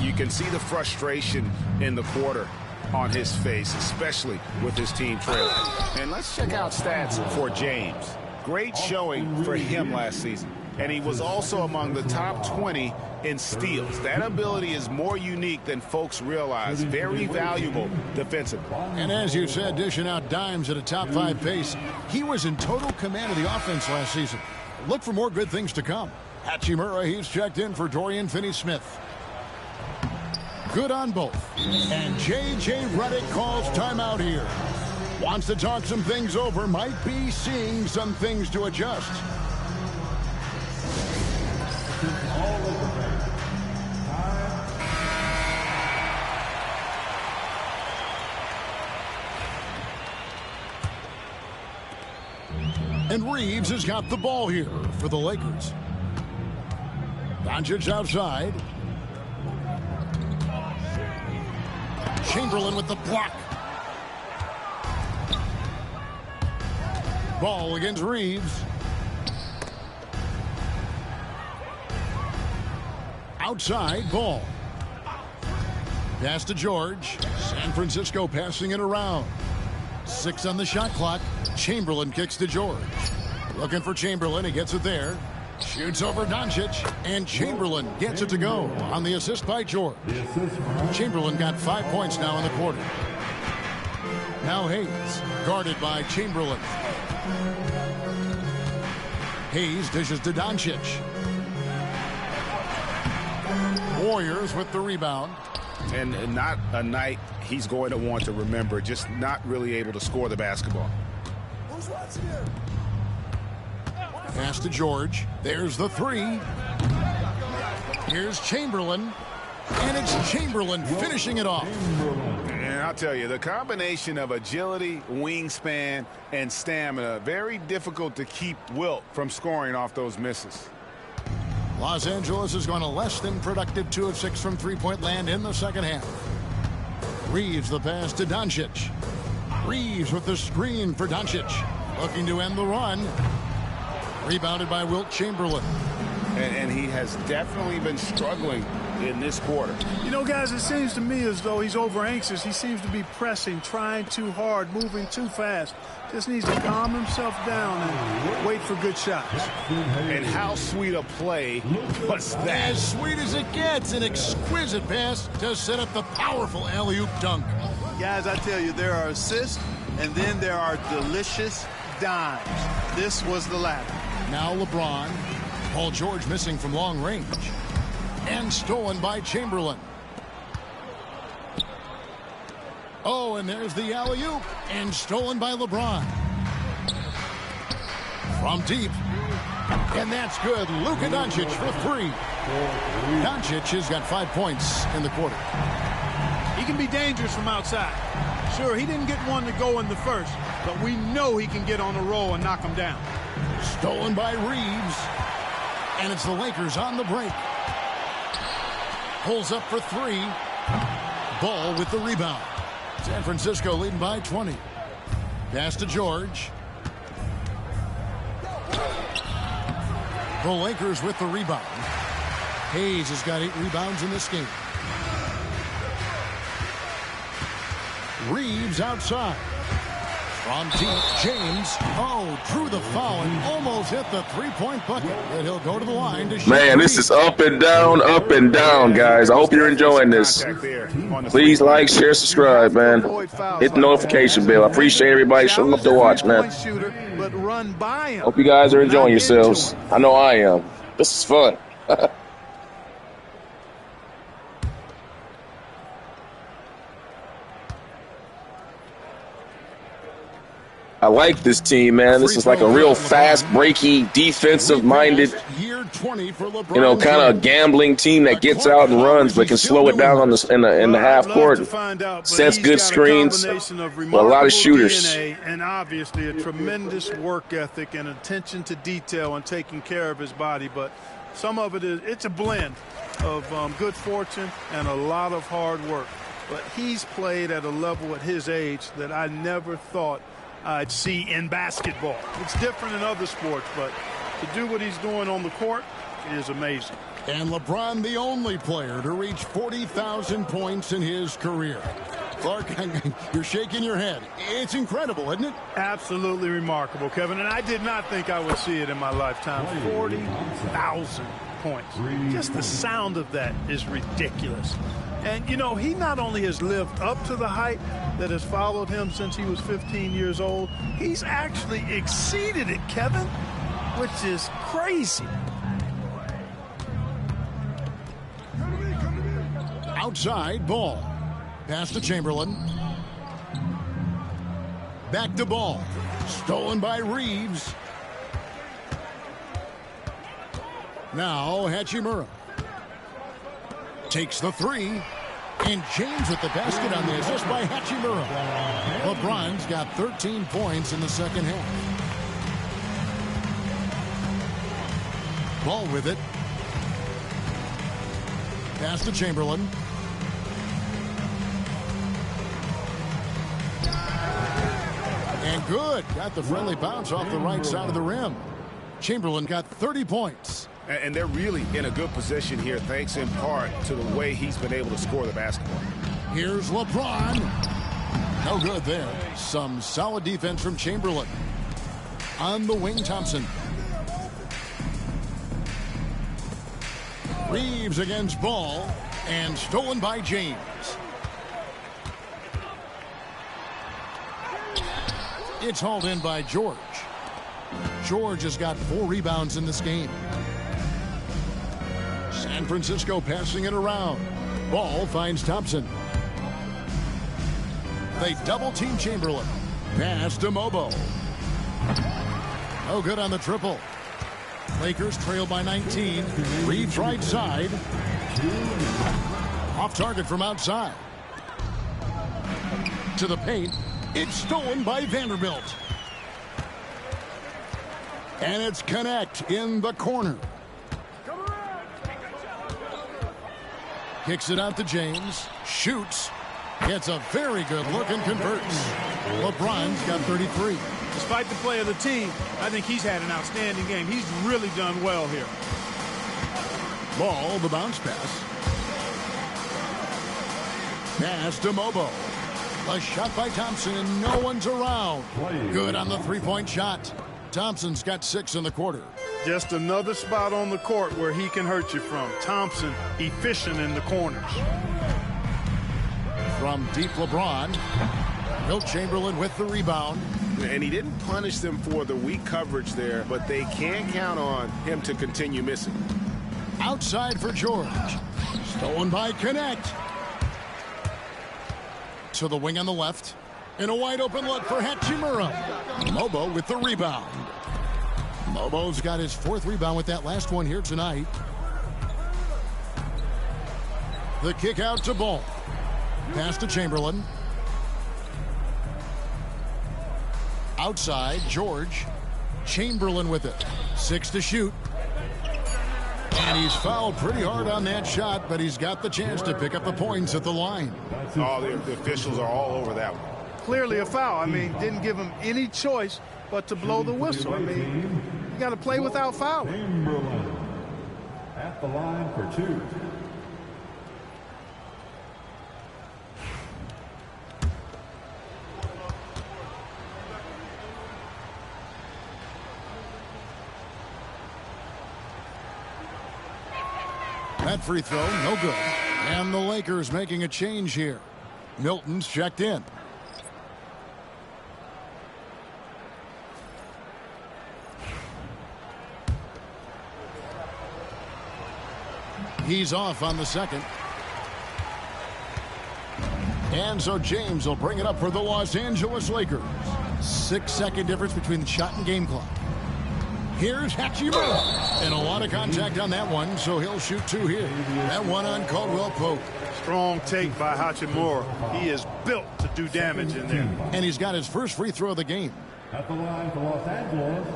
You can see the frustration in the quarter on his face, especially with his team trailing. And let's check out stats for James. Great showing for him last season. And he was also among the top 20 in steals. That ability is more unique than folks realize. Very valuable defensively. And as you said, dishing out dimes at a top 5 pace, he was in total command of the offense last season. Look for more good things to come. Hachimura, he's checked in for Dorian Finney-Smith. Good on both. And J.J. Redick calls timeout here. Wants to talk some things over, might be seeing some things to adjust. And Reeves has got the ball here for the Lakers. Doncic outside. Chamberlain with the block. Ball against Reeves. Outside, Ball. Pass to George. San Francisco passing it around. 6 on the shot clock. Chamberlain kicks to George. Looking for Chamberlain. He gets it there. Shoots over Doncic. And Chamberlain gets it to go on the assist by George. Chamberlain got 5 points now in the quarter. Now Hayes, guarded by Chamberlain. Hayes dishes to Doncic. Warriors with the rebound. And not a night he's going to want to remember, just not really able to score the basketball. Who's watching here? Pass to George. There's the 3. Here's Chamberlain. And it's Chamberlain finishing it off. And I'll tell you, the combination of agility, wingspan, and stamina, very difficult to keep Wilt from scoring off those misses. Los Angeles is going to less than productive 2 of 6 from three-point land in the second half. Reeves the pass to Doncic. Reeves with the screen for Doncic. Looking to end the run. Rebounded by Wilt Chamberlain. And he has definitely been struggling in this quarter. You know, guys, it seems to me as though he's over anxious. He seems to be pressing, trying too hard, moving too fast. Just needs to calm himself down and wait for good shots. And how sweet a play was that? As sweet as it gets, an exquisite pass to set up the powerful alley-oop dunk. Guys, I tell you, there are assists, and then there are delicious dimes. This was the latter. Now LeBron. Paul George missing from long range. And stolen by Chamberlain. Oh, and there's the alley-oop. And stolen by LeBron. From deep. And that's good. Luka Doncic for 3. Doncic has got 5 points in the quarter. He can be dangerous from outside. Sure, he didn't get one to go in the first, but we know he can get on a roll and knock him down. Stolen by Reeves. And it's the Lakers on the break. Pulls up for 3. Ball with the rebound. San Francisco leading by 20. Pass to George. The Lakers with the rebound. Hayes has got 8 rebounds in this game. Reeves outside. From deep, James. Oh, drew the foul and almost hit the three-point bucket. And he'll go to the line to shoot. Man, this is up and down, guys. I hope you're enjoying this. Please like, share, subscribe, man. Hit the notification bell. I appreciate everybody showing up to watch, man. Hope you guys are enjoying yourselves. I know I am. This is fun. I like this team, man. This is like a real fast, breaky, defensive-minded, you know, kind of gambling team that gets out and runs, but can slow it down on in the half court. Sets good screens, but a lot of shooters. And obviously a tremendous work ethic and attention to detail and taking care of his body. But some of it's a blend of good fortune and a lot of hard work. But he's played at a level at his age that I never thought I'd see in basketball. It's different in other sports, but to do what he's doing on the court is amazing. And LeBron, the only player to reach 40,000 points in his career. Clark, you're shaking your head. It's incredible, isn't it? Absolutely remarkable, Kevin. And I did not think I would see it in my lifetime. 40,000 points. Just the sound of that is ridiculous. And, you know, he not only has lived up to the height that has followed him since he was 15 years old, he's actually exceeded it, Kevin, which is crazy. Outside ball. Pass to Chamberlain. Back to ball. Stolen by Reeves. Now Hachimura. Takes the 3. And James with the basket on the assist by Hachimura. LeBron's got 13 points in the second half. Ball with it. Pass to Chamberlain. And good. Got the friendly bounce off the right side of the rim. Chamberlain got 30 points. And they're really in a good position here, thanks in part to the way he's been able to score the basketball. Here's LeBron. No good there. Some solid defense from Chamberlain. On the wing, Thompson. Reeves against ball. And stolen by James. It's hauled in by George. George has got 4 rebounds in this game. San Francisco passing it around. Ball finds Thompson. They double team Chamberlain. Pass to Mobo. No good on the triple. Lakers trail by 19. Reeves right side. Off target from outside. To the paint. It's stolen by Vanderbilt. And it's Connect in the corner. Kicks it out to James. Shoots. Gets a very good look and converts. LeBron's got 33. Despite the play of the team, I think he's had an outstanding game. He's really done well here. Ball, the bounce pass. Pass to Mobo. A shot by Thompson, and no one's around. Good on the three-point shot. Thompson's got 6 in the quarter. Just another spot on the court where he can hurt you from. Thompson, efficient in the corners. From deep, LeBron. Wilt Chamberlain with the rebound. And he didn't punish them for the weak coverage there, but they can count on him to continue missing. Outside for George. Stolen by Connect. To the wing on the left. And a wide open look for Hachimura. Mobo with the rebound. Mobo's got his 4th rebound with that last one here tonight. The kick out to Ball. Pass to Chamberlain. Outside, George. Chamberlain with it. 6 to shoot. And he's fouled pretty hard on that shot, but he's got the chance to pick up the points at the line. Oh, the officials are all over that one. Clearly a foul. I mean, didn't give him any choice but to blow the whistle. I mean, you got to play without fouling. Chamberlain at the line for 2. That free throw, no good. And the Lakers making a change here. Milton's checked in. He's off on the second. And so James will bring it up for the Los Angeles Lakers. 6-second difference between the shot and game clock. Here's Hachimura. And a lot of contact on that one, so he'll shoot 2 here. That one on Caldwell Pope. Strong take by Hachimura. He is built to do damage in there. And he's got his first free throw of the game. At the line for Los Angeles,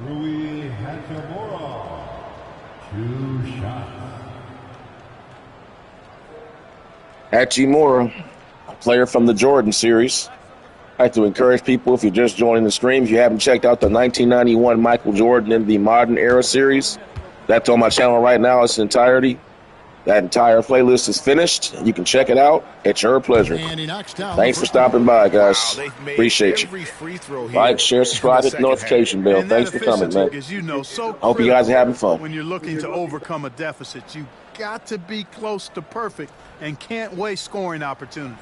Rui Hachimura. 2 shots. Hachimura, a player from the Jordan series. I'd like to encourage people, if you're just joining the stream, if you haven't checked out the 1991 Michael Jordan in the Modern Era series, that's on my channel right now in its entirety. That entire playlist is finished. You can check it out at your pleasure. Thanks for stopping by, guys. Wow, appreciate you. Like, share, subscribe, hit the notification bell. Thanks for coming, man. Hope you guys are having fun. When you're looking to overcome a deficit, you got to be close to perfect and can't waste scoring opportunities.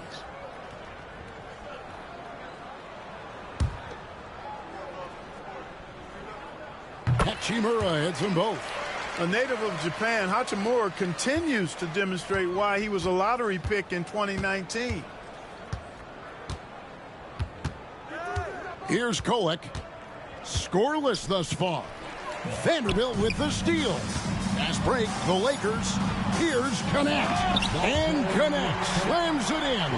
Hachimura hits them both. A native of Japan, Hachimura continues to demonstrate why he was a lottery pick in 2019. Here's Kolek. Scoreless thus far. Vanderbilt with the steal. Fast break, the Lakers. Here's Connect. And Connect slams it in.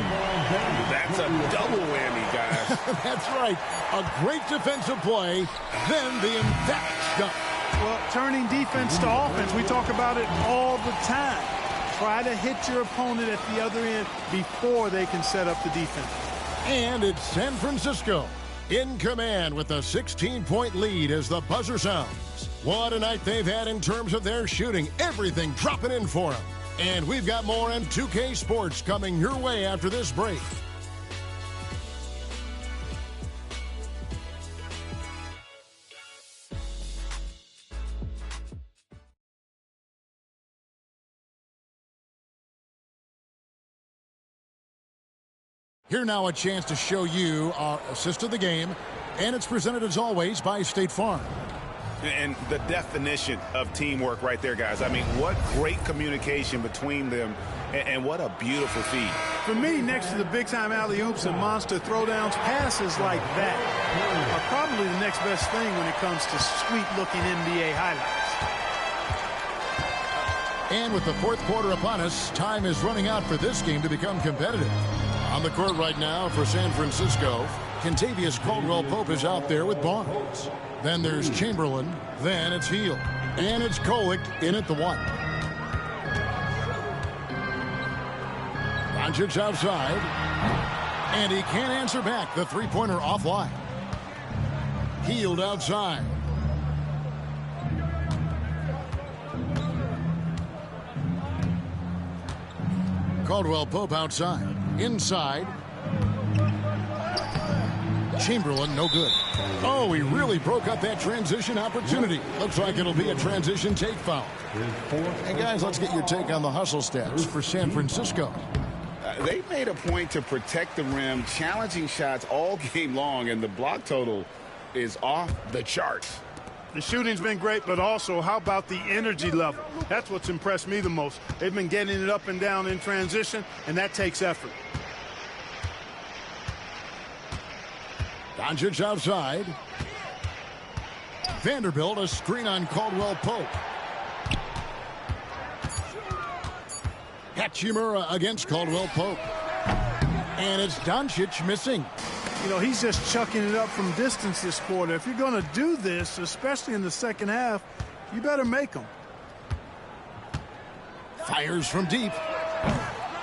That's a double whammy, guys. That's right. A great defensive play, then the emphatic stuff. Well, turning defense to offense, we talk about it all the time. Try to hit your opponent at the other end before they can set up the defense. And it's San Francisco in command with a 16-point lead as the buzzer sounds. What a night they've had in terms of their shooting. Everything dropping in for them. And we've got more M2K Sports coming your way after this break. Here now a chance to show you our assist of the game, and it's presented as always by State Farm. And the definition of teamwork right there, guys. I mean, what great communication between them, and what a beautiful feed. For me, next to the big-time alley-oops and monster throwdowns, passes like that are probably the next best thing when it comes to sweet-looking NBA highlights. And with the fourth quarter upon us, time is running out for this game to become competitive. On the court right now for San Francisco, Kentavious Caldwell-Pope is out there with Barnes. Then there's Chamberlain. Then it's Hield. And it's Kolek in at the 1. Doncic outside. And he can't answer back. The three-pointer offline. Hield outside. Caldwell-Pope outside. Inside. Chamberlain, no good. Oh, he really broke up that transition opportunity. Looks like it'll be a transition take foul. And guys, let's get your take on the hustle stats for San Francisco. They made a point to protect the rim, challenging shots all game long, and the block total is off the charts. The shooting's been great, but also how about the energy level? That's what's impressed me the most. They've been getting it up and down in transition, and that takes effort. Doncic outside. Vanderbilt, a screen on Caldwell Pope. Hachimura against Caldwell Pope. And it's Doncic missing. You know, he's just chucking it up from distance this quarter. If you're going to do this, especially in the second half, you better make them. Fires from deep.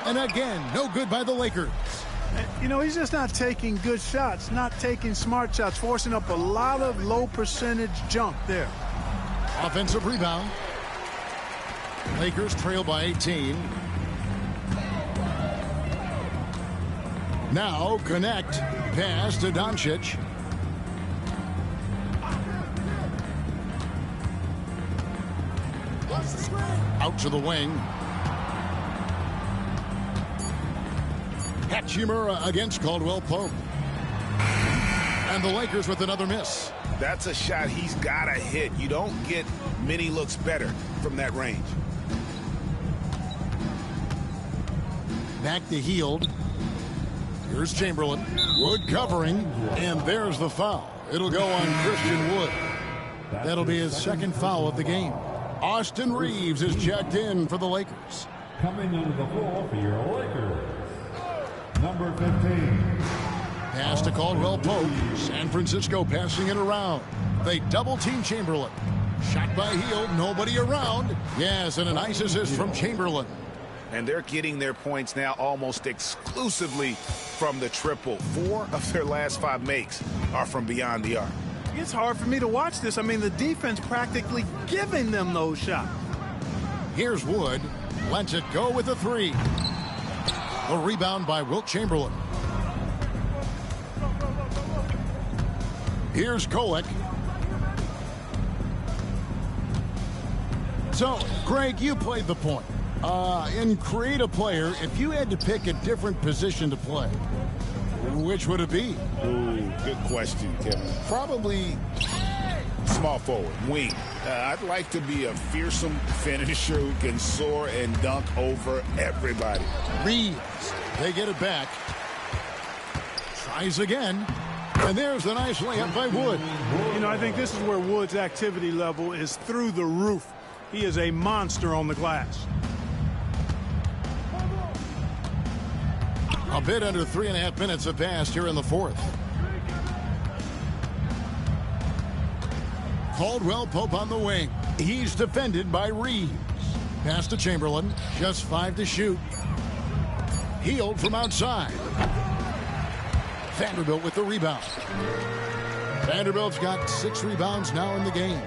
And again, no good by the Lakers. You know, he's just not taking good shots, not taking smart shots, forcing up a lot of low percentage junk there. Offensive rebound. Lakers trail by 18. Now connect. Pass to Doncic. Out to the wing. Hachimura against Caldwell Pope. And the Lakers with another miss. That's a shot he's got to hit. You don't get many looks better from that range. Back to Hield. Here's Chamberlain. Wood covering. And there's the foul. It'll go on Christian Wood. That'll be his second foul of the game. Austin Reeves is checked in for the Lakers. Coming into the floor for your Lakers, number 15. Pass to Caldwell Pope. San Francisco passing it around. They double team Chamberlain. Shot by Hield. Nobody around. Yes, and a nice assist from Chamberlain. And they're getting their points now almost exclusively from the triple. 4 of their last 5 makes are from beyond the arc. It's hard for me to watch this. I mean, the defense practically giving them those shots. Here's Wood. Lets it go with a 3. A rebound by Wilt Chamberlain. Here's Kolek. So, Greg, you played the point. In create a player, if you had to pick a different position to play, which would it be? Ooh, good question, Kevin. Probably small forward, wing. I'd like to be a fearsome finisher who can soar and dunk over everybody. Reeves, they get it back. Tries again. And there's the nice layup by Wood. You know, I think this is where Wood's activity level is through the roof. He is a monster on the glass. A bit under 3.5 minutes have passed here in the fourth. Caldwell Pope on the wing. He's defended by Reeves. Pass to Chamberlain. Just 5 to shoot. Hield from outside. Vanderbilt with the rebound. Vanderbilt's got 6 rebounds now in the game.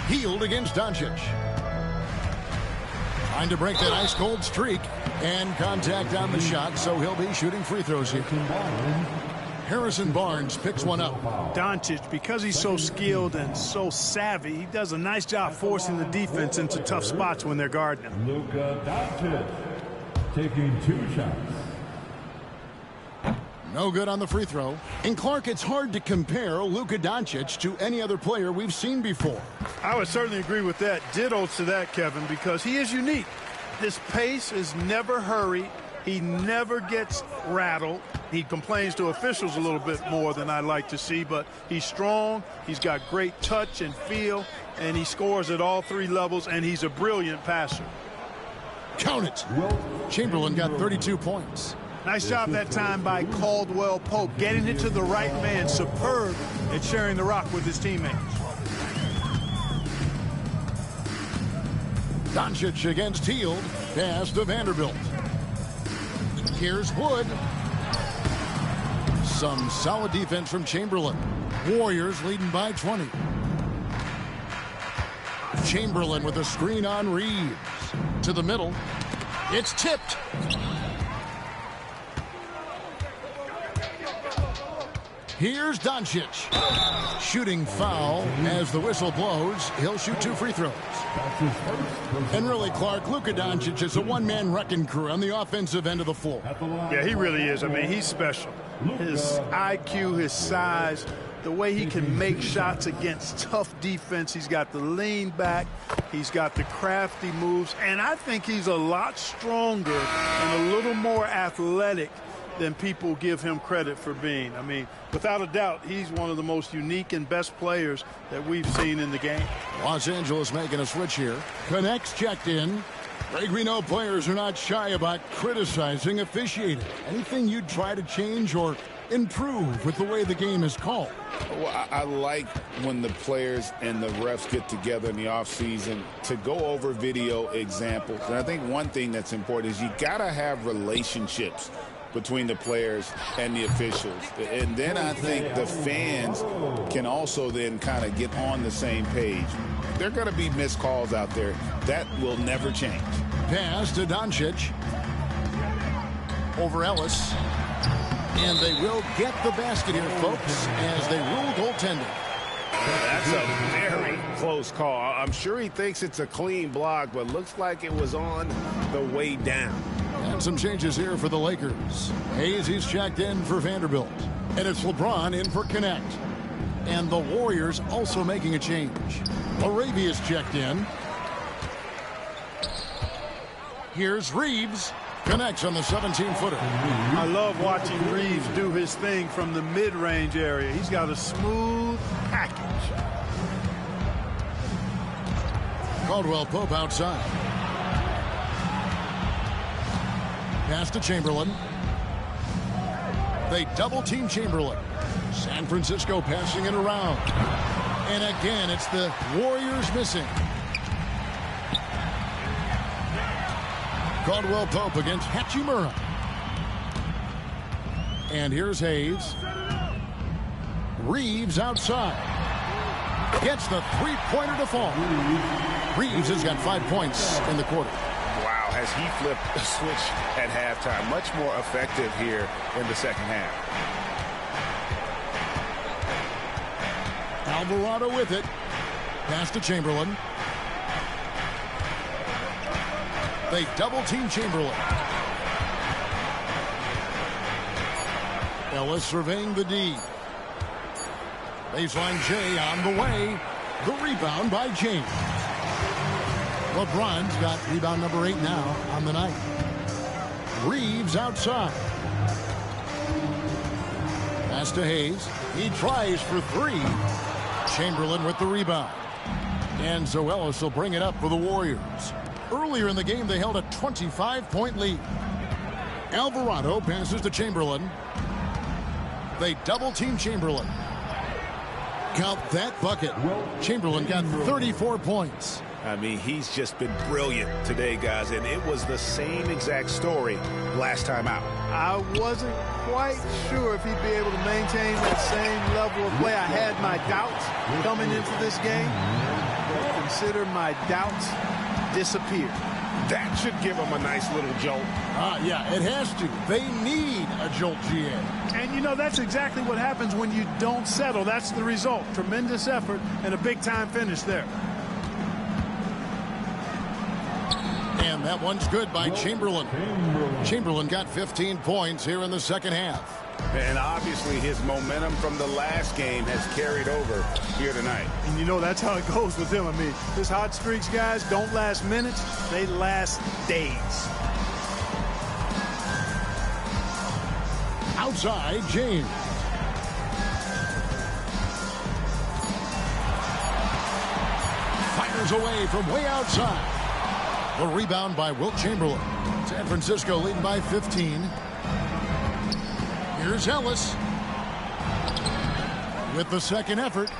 Hield against Doncic. Trying to break that ice-cold streak. And contact on the shot, so he'll be shooting free throws here. Harrison Barnes picks one up. Doncic, because he's so skilled and so savvy, he does a nice job forcing the defense into tough spots when they're guarding him. Luka Doncic taking 2 shots. No good on the free throw. And Clark, it's hard to compare Luka Doncic to any other player we've seen before. I would certainly agree with that. Ditto to that, Kevin, because he is unique. His pace is never hurried. He never gets rattled. He complains to officials a little bit more than I'd like to see, but he's strong. He's got great touch and feel, and he scores at all 3 levels, and he's a brilliant passer. Count it. Chamberlain got 32 points. Nice job that time by Caldwell Pope, getting it to the right man. Superb at sharing the rock with his teammates. Doncic against Hield. Pass to Vanderbilt. Here's Wood. Some solid defense from Chamberlain. Warriors leading by 20. Chamberlain with a screen on Reeves. To the middle. It's tipped. Here's Doncic. Shooting foul as the whistle blows. He'll shoot 2 free throws. And really, Clark, Luka Doncic is a one-man wrecking crew on the offensive end of the floor. Yeah, he really is. I mean, he's special. His IQ, his size, the way he can make shots against tough defense. He's got the lean back. He's got the crafty moves. And I think he's a lot stronger and a little more athletic than people give him credit for being. I mean, without a doubt, he's one of the most unique and best players that we've seen in the game. Los Angeles making a switch here. Connects checked in. Greg, we know players are not shy about criticizing officiating. Anything you'd try to change or improve with the way the game is called? Well, I like when the players and the refs get together in the offseason to go over video examples. And I think one thing that's important is you got to have relationships between the players and the officials. And then I think the fans can also then kind of get on the same page. There are going to be missed calls out there. That will never change. Pass to Doncic. Over Ellis. And they will get the basket here, folks, as they rule goaltending. That's a very close call. I'm sure he thinks it's a clean block, but looks like it was on the way down. And some changes here for the Lakers. Hayes, he's checked in for Vanderbilt. And it's LeBron in for Connect. And the Warriors also making a change. Arabia's checked in. Here's Reeves. Connects on the 17-footer. I love watching Reeves do his thing from the mid-range area. He's got a smooth package. Caldwell Pope outside. Pass to Chamberlain. They double-team Chamberlain. San Francisco passing it around. And again, it's the Warriors missing. Caldwell Pope against Hachimura. And here's Hayes. Reeves outside. Gets the three-pointer to fall. Reeves has got 5 points in the quarter. Wow, has he flipped the switch at halftime. Much more effective here in the second half. Alvarado with it. Pass to Chamberlain. They double-team Chamberlain. Ellis surveying the D. Baseline J on the way. The rebound by James. LeBron's got rebound number 8 now on the night. Reeves outside. Pass to Hayes. He tries for 3. Chamberlain with the rebound. And so Ellis will bring it up for the Warriors. Earlier in the game, they held a 25-point lead. Alvarado passes to Chamberlain. They double-team Chamberlain. Count that bucket. Chamberlain got 34 points. I mean, he's just been brilliant today, guys, and it was the same exact story last time out. I wasn't quite sure if he'd be able to maintain that same level of play. I had my doubts coming into this game. But consider my doubts disappeared. That should give them a nice little jolt. Yeah, it has to. They need a jolt, GA. And, you know, that's exactly what happens when you don't settle. That's the result. Tremendous effort and a big-time finish there. And that one's good by Chamberlain. Chamberlain got 15 points here in the second half. And obviously his momentum from the last game has carried over here tonight. And you know that's how it goes with him. I mean, his hot streaks, guys, don't last minutes. They last days. Outside, James. Fires away from way outside. The rebound by Wilt Chamberlain. San Francisco leading by 15. Here's Ellis with the second effort.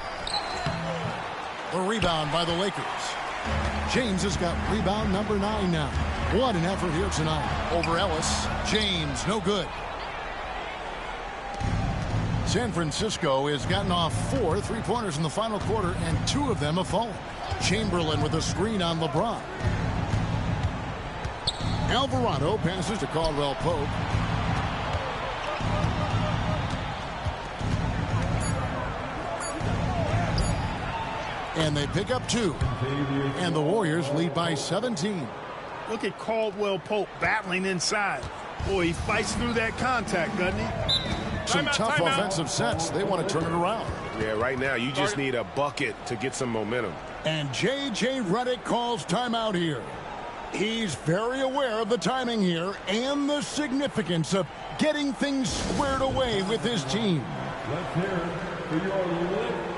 The rebound by the Lakers. James has got rebound number 9 now. What an effort here tonight. Over Ellis. James, no good. San Francisco has gotten off 4 3-pointers in the final quarter, and 2 of them have fallen. Chamberlain with a screen on LeBron. Alvarado passes to Caldwell Pope. And they pick up 2. And the Warriors lead by 17. Look at Caldwell Pope battling inside. Boy, he fights through that contact, doesn't he? Some tough offensive sets. They want to turn it around. Yeah, right now you just need a bucket to get some momentum. And J.J. Redick calls timeout here. He's very aware of the timing here and the significance of getting things squared away with his team. Let's hear it for your left.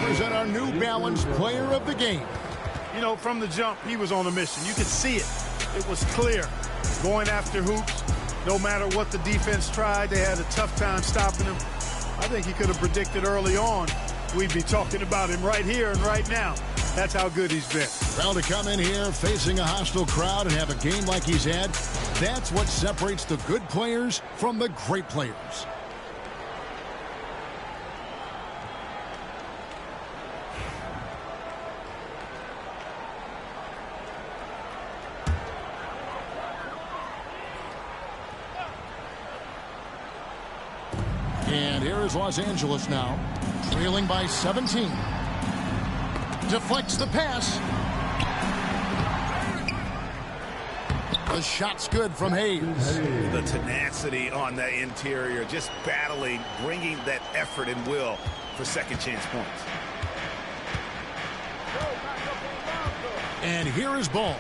Present our New Balance Player of the Game. You know, from the jump, he was on a mission. You could see it. It was clear. Going after hoops, no matter what the defense tried, they had a tough time stopping him. I think he could have predicted early on we'd be talking about him right here and right now. That's how good he's been. Well, to come in here facing a hostile crowd and have a game like he's had, that's what separates the good players from the great players. And here is Los Angeles now, trailing by 17. Deflects the pass. The shot's good from Hayes. The tenacity on the interior, just battling, bringing that effort and will for second chance points. And here is Ball.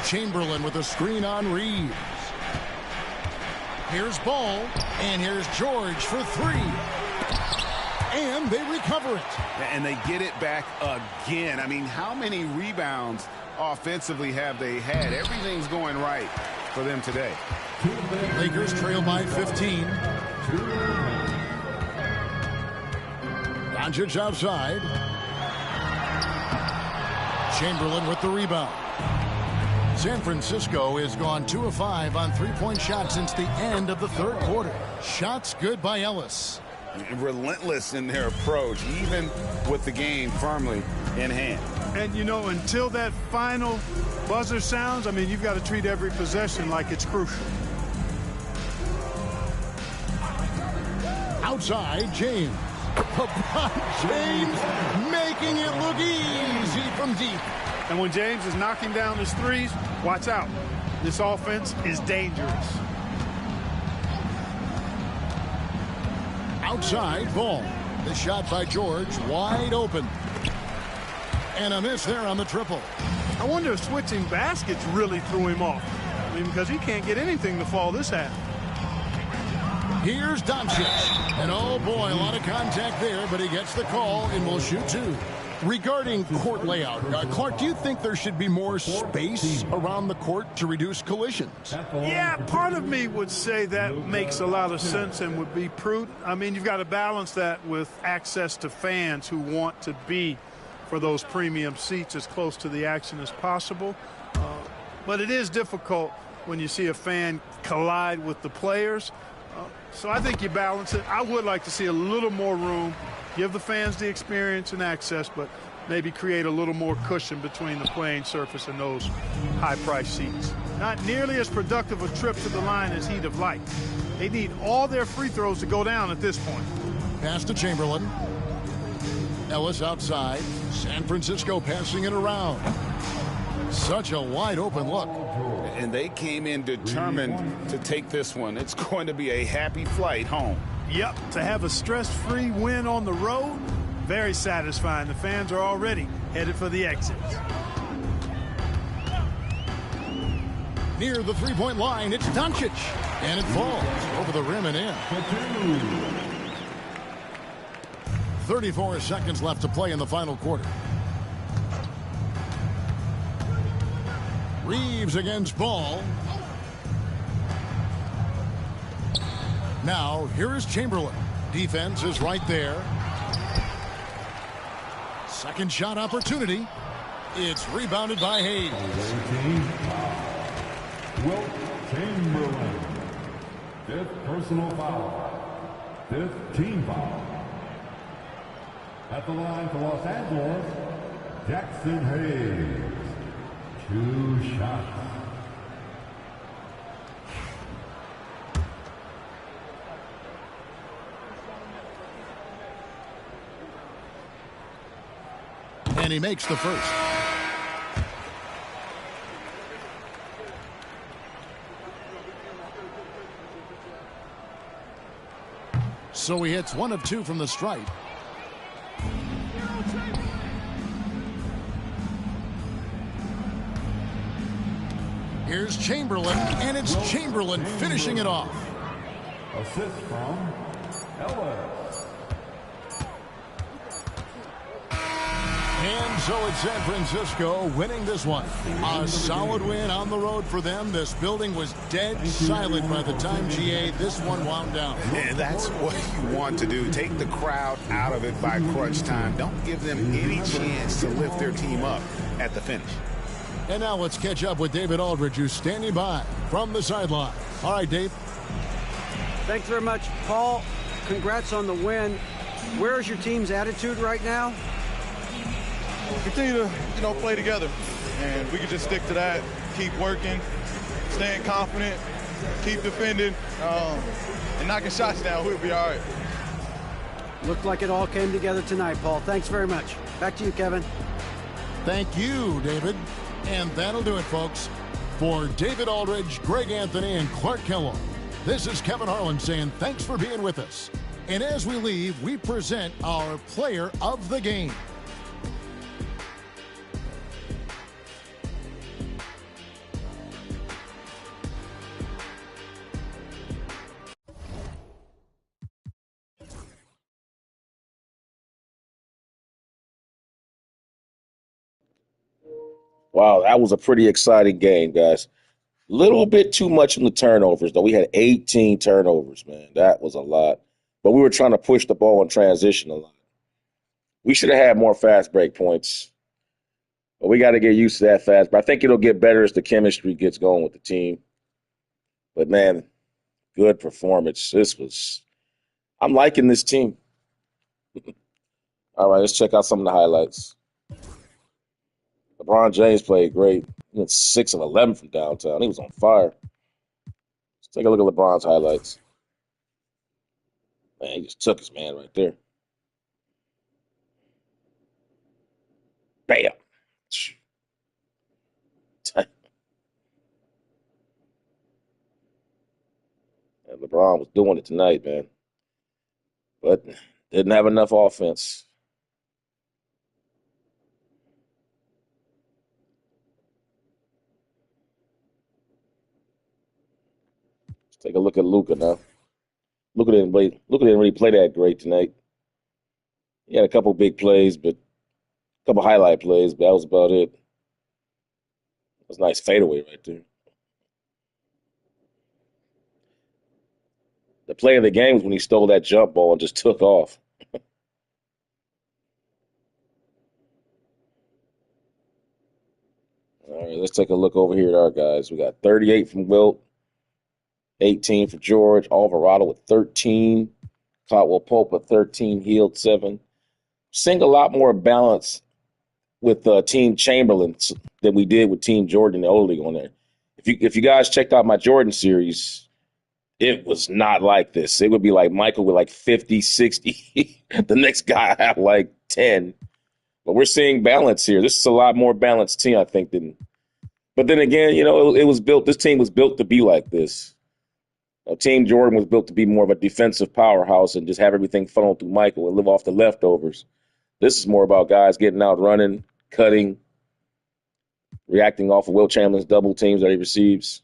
Chamberlain with a screen on Reeves. Here's Ball, and here's George for 3. And they recover it. And they get it back again. I mean, how many rebounds offensively have they had? Everything's going right for them today. Lakers trail by 15. Doncic outside. Chamberlain with the rebound. San Francisco has gone 2 of 5 on three-point shots since the end of the third quarter. Shots good by Ellis. Relentless in their approach, even with the game firmly in hand. And, you know, until that final buzzer sounds, I mean, you've got to treat every possession like it's crucial. Outside, James. LeBron James making it look easy from deep. And when James is knocking down his threes, watch out. This offense is dangerous. Outside, Ball. The shot by George, wide open. And a miss there on the triple. I wonder if switching baskets really threw him off. I mean, because he can't get anything to fall this half. Here's Doncic. And oh boy, a lot of contact there, but he gets the call and will shoot 2. Regarding court layout, Clark, do you think there should be more space around the court to reduce collisions? Yeah, part of me would say that makes a lot of sense and would be prudent. I mean, you've got to balance that with access to fans who want to be for those premium seats as close to the action as possible. But it is difficult when you see a fan collide with the players. So I think you balance it. I would like to see a little more room. Give the fans the experience and access, but maybe create a little more cushion between the playing surface and those high-priced seats. Not nearly as productive a trip to the line as he'd have liked. They need all their free throws to go down at this point. Pass to Chamberlain. Ellis outside. San Francisco passing it around. Such a wide-open look. And they came in determined to take this one. It's going to be a happy flight home. Yep, to have a stress-free win on the road, very satisfying. The fans are already headed for the exits. Near the three-point line, it's Doncic. And it falls over the rim and in. 34 seconds left to play in the final quarter. Reeves against Ball. Now, here is Chamberlain. Defense is right there. Second shot opportunity. It's rebounded by Hayes. Wilt Chamberlain. 5th personal foul. 5th team foul. At the line for Los Angeles, Jackson Hayes. 2 shots. And he makes the first. So he hits 1 of 2 from the stripe. Here's Chamberlain, and it's Chamberlain finishing it off. Assist from Ellis. And so it's San Francisco winning this one. A solid win on the road for them. This building was dead silent by the time, GA, this one wound down. And that's what you want to do. Take the crowd out of it by crunch time. Don't give them any chance to lift their team up at the finish. And now let's catch up with David Aldridge, who's standing by from the sideline. All right, Dave. Thanks very much, Paul. Congrats on the win. Where's your team's attitude right now? Continue to, play together. And we can just stick to that, keep working, staying confident, keep defending, and knocking shots down. We'll be all right. Looked like it all came together tonight, Paul. Thanks very much. Back to you, Kevin. Thank you, David. And that'll do it, folks. For David Aldridge, Greg Anthony, and Clark Kellogg, this is Kevin Harlan saying thanks for being with us. And as we leave, we present our player of the game. Wow, that was a pretty exciting game, guys. Little bit too much in the turnovers, though. We had 18 turnovers, man. That was a lot. But we were trying to push the ball in transition a lot. We should have had more fast break points. But we got to get used to that fast. But I think it'll get better as the chemistry gets going with the team. But, man, good performance. I'm liking this team. All right, let's check out some of the highlights. LeBron James played great. He went 6 of 11 from downtown. He was on fire. Let's take a look at LeBron's highlights. Man, he just took his man right there. Bam. And LeBron was doing it tonight, man. But didn't have enough offense. Take a look at Luka now. Luka didn't really play that great tonight. He had a couple big plays, but a couple highlight plays, but that was about it. It was a nice fadeaway right there. The play of the game was when he stole that jump ball and just took off. All right, let's take a look over here at our guys. We got 38 from Wilt. 18 for George, Alvarado with 13, Caldwell Pope with 13, Hield 7. Seeing a lot more balance with Team Chamberlain than we did with Team Jordan and Oldie on there. If you guys checked out my Jordan series, it was not like this. It would be like Michael with like 50, 60. The next guy had like 10. But we're seeing balance here. This is a lot more balanced team, I think, than. But then again, it was built. This team was built to be like this. Team Jordan was built to be more of a defensive powerhouse and just have everything funneled through Michael and live off the leftovers. This is more about guys getting out, running, cutting, reacting off of Wilt Chamberlain's double teams that he receives.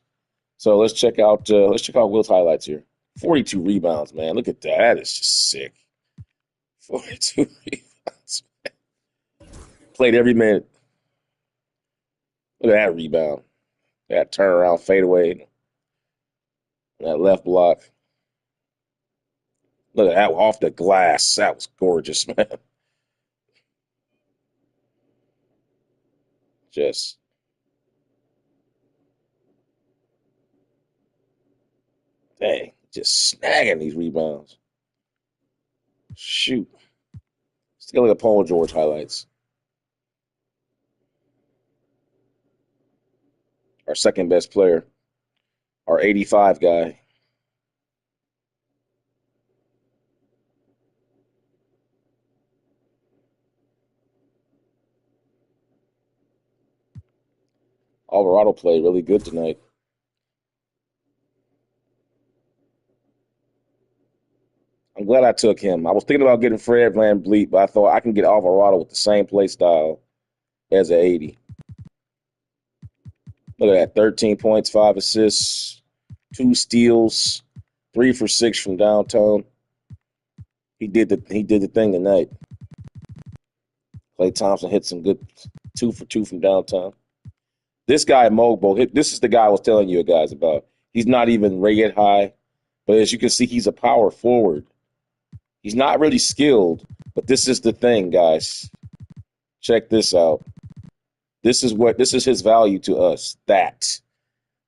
So let's check out Wilt's highlights here. 42 rebounds, man. Look at that. That is just sick. 42 rebounds, man. Played every minute. Look at that rebound. That turnaround fadeaway. That left block. Look at that off the glass. That was gorgeous, man. Just dang, just snagging these rebounds. Shoot. Let's take a look at Paul George highlights. Our second best player. Our 85 guy. Alvarado played really good tonight. I'm glad I took him. I was thinking about getting Fred VanVleet, but I thought I can get Alvarado with the same play style as an 80. Look at that, 13 points, 5 assists, 2 steals, 3 for 6 from downtown. He did the thing tonight. Klay Thompson hit some good 2 for 2 from downtown. This guy, Mogbo, this is the guy I was telling you guys about. He's not even rated high, but as you can see, he's a power forward. He's not really skilled, but this is the thing, guys. Check this out. This is his value to us. That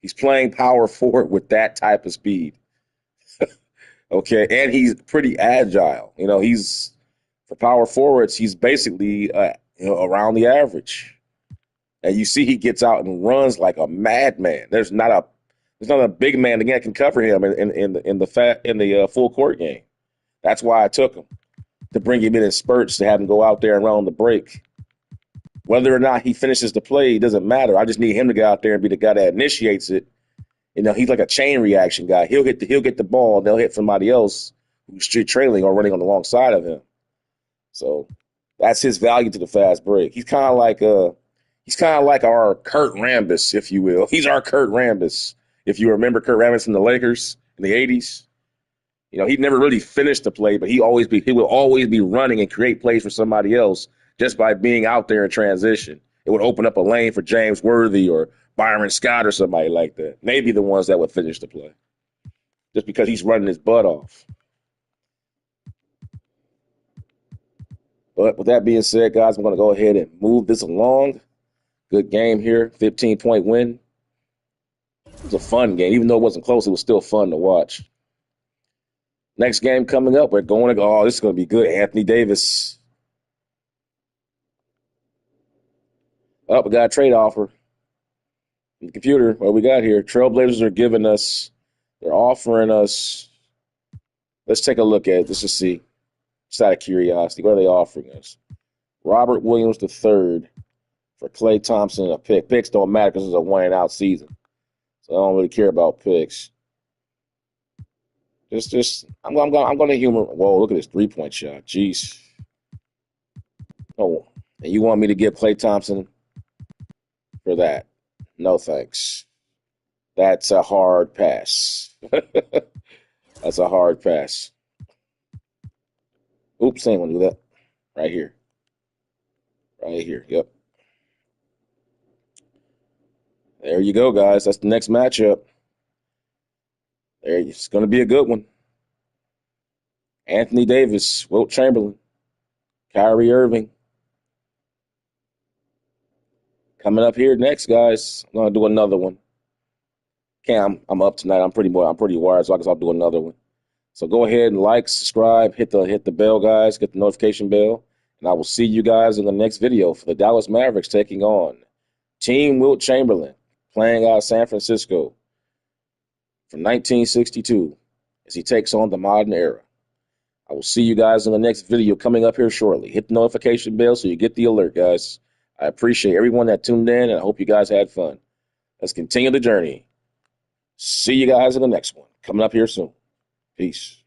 he's playing power forward with that type of speed. Okay, and he's pretty agile. He's for power forwards. He's basically around the average. And you see, he gets out and runs like a madman. There's not a big man that can cover him in the full court game. That's why I took him, to bring him in spurts, to have him go out there and run on the break. Whether or not he finishes the play, it doesn't matter. I just need him to go out there and be the guy that initiates it. He's like a chain reaction guy. He'll get the ball, and they'll hit somebody else who's trailing or running on the long side of him. So that's his value to the fast break. He's kind of like our Kurt Rambis, if you will. He's our Kurt Rambis. If you remember Kurt Rambis from the Lakers in the 80s. He never really finished the play, but he will always be running and create plays for somebody else just by being out there in transition. It would open up a lane for James Worthy or Byron Scott or somebody like that. Maybe the ones that would finish the play. Just because he's running his butt off. But with that being said, guys, I'm going to go ahead and move this along. Good game here. 15-point win. It was a fun game. Even though it wasn't close, it was still fun to watch. Next game coming up, we're going to go, this is going to be good. Anthony Davis. Oh, we got a trade offer. In the computer, what we got here, Trailblazers are they're offering us, let's take a look at it. Let's just see. Just out of curiosity, what are they offering us? Robert Williams III for Klay Thompson and a pick. Picks don't matter because it's a one-and-out season. So I don't really care about picks. I'm going to humor. Whoa, look at this three-point shot. Jeez. Oh, and you want me to give Klay Thompson for that? No, thanks. That's a hard pass. That's a hard pass. Oops, I ain't going to do that. Right here. Right here. Yep. There you go, guys. That's the next matchup. It's going to be a good one. Anthony Davis, Wilt Chamberlain, Kyrie Irving. Coming up here next, guys. I'm going to do another one. I'm up tonight. I'm pretty wired, so I guess I'll do another one. So go ahead and like, subscribe, hit the bell, guys. Get the notification bell. And I will see you guys in the next video for the Dallas Mavericks taking on Team Wilt Chamberlain, playing out of San Francisco from 1962 as he takes on the modern era. I will see you guys in the next video coming up here shortly. Hit the notification bell so you get the alert, guys. I appreciate everyone that tuned in, and I hope you guys had fun. Let's continue the journey. See you guys in the next one. Coming up here soon. Peace.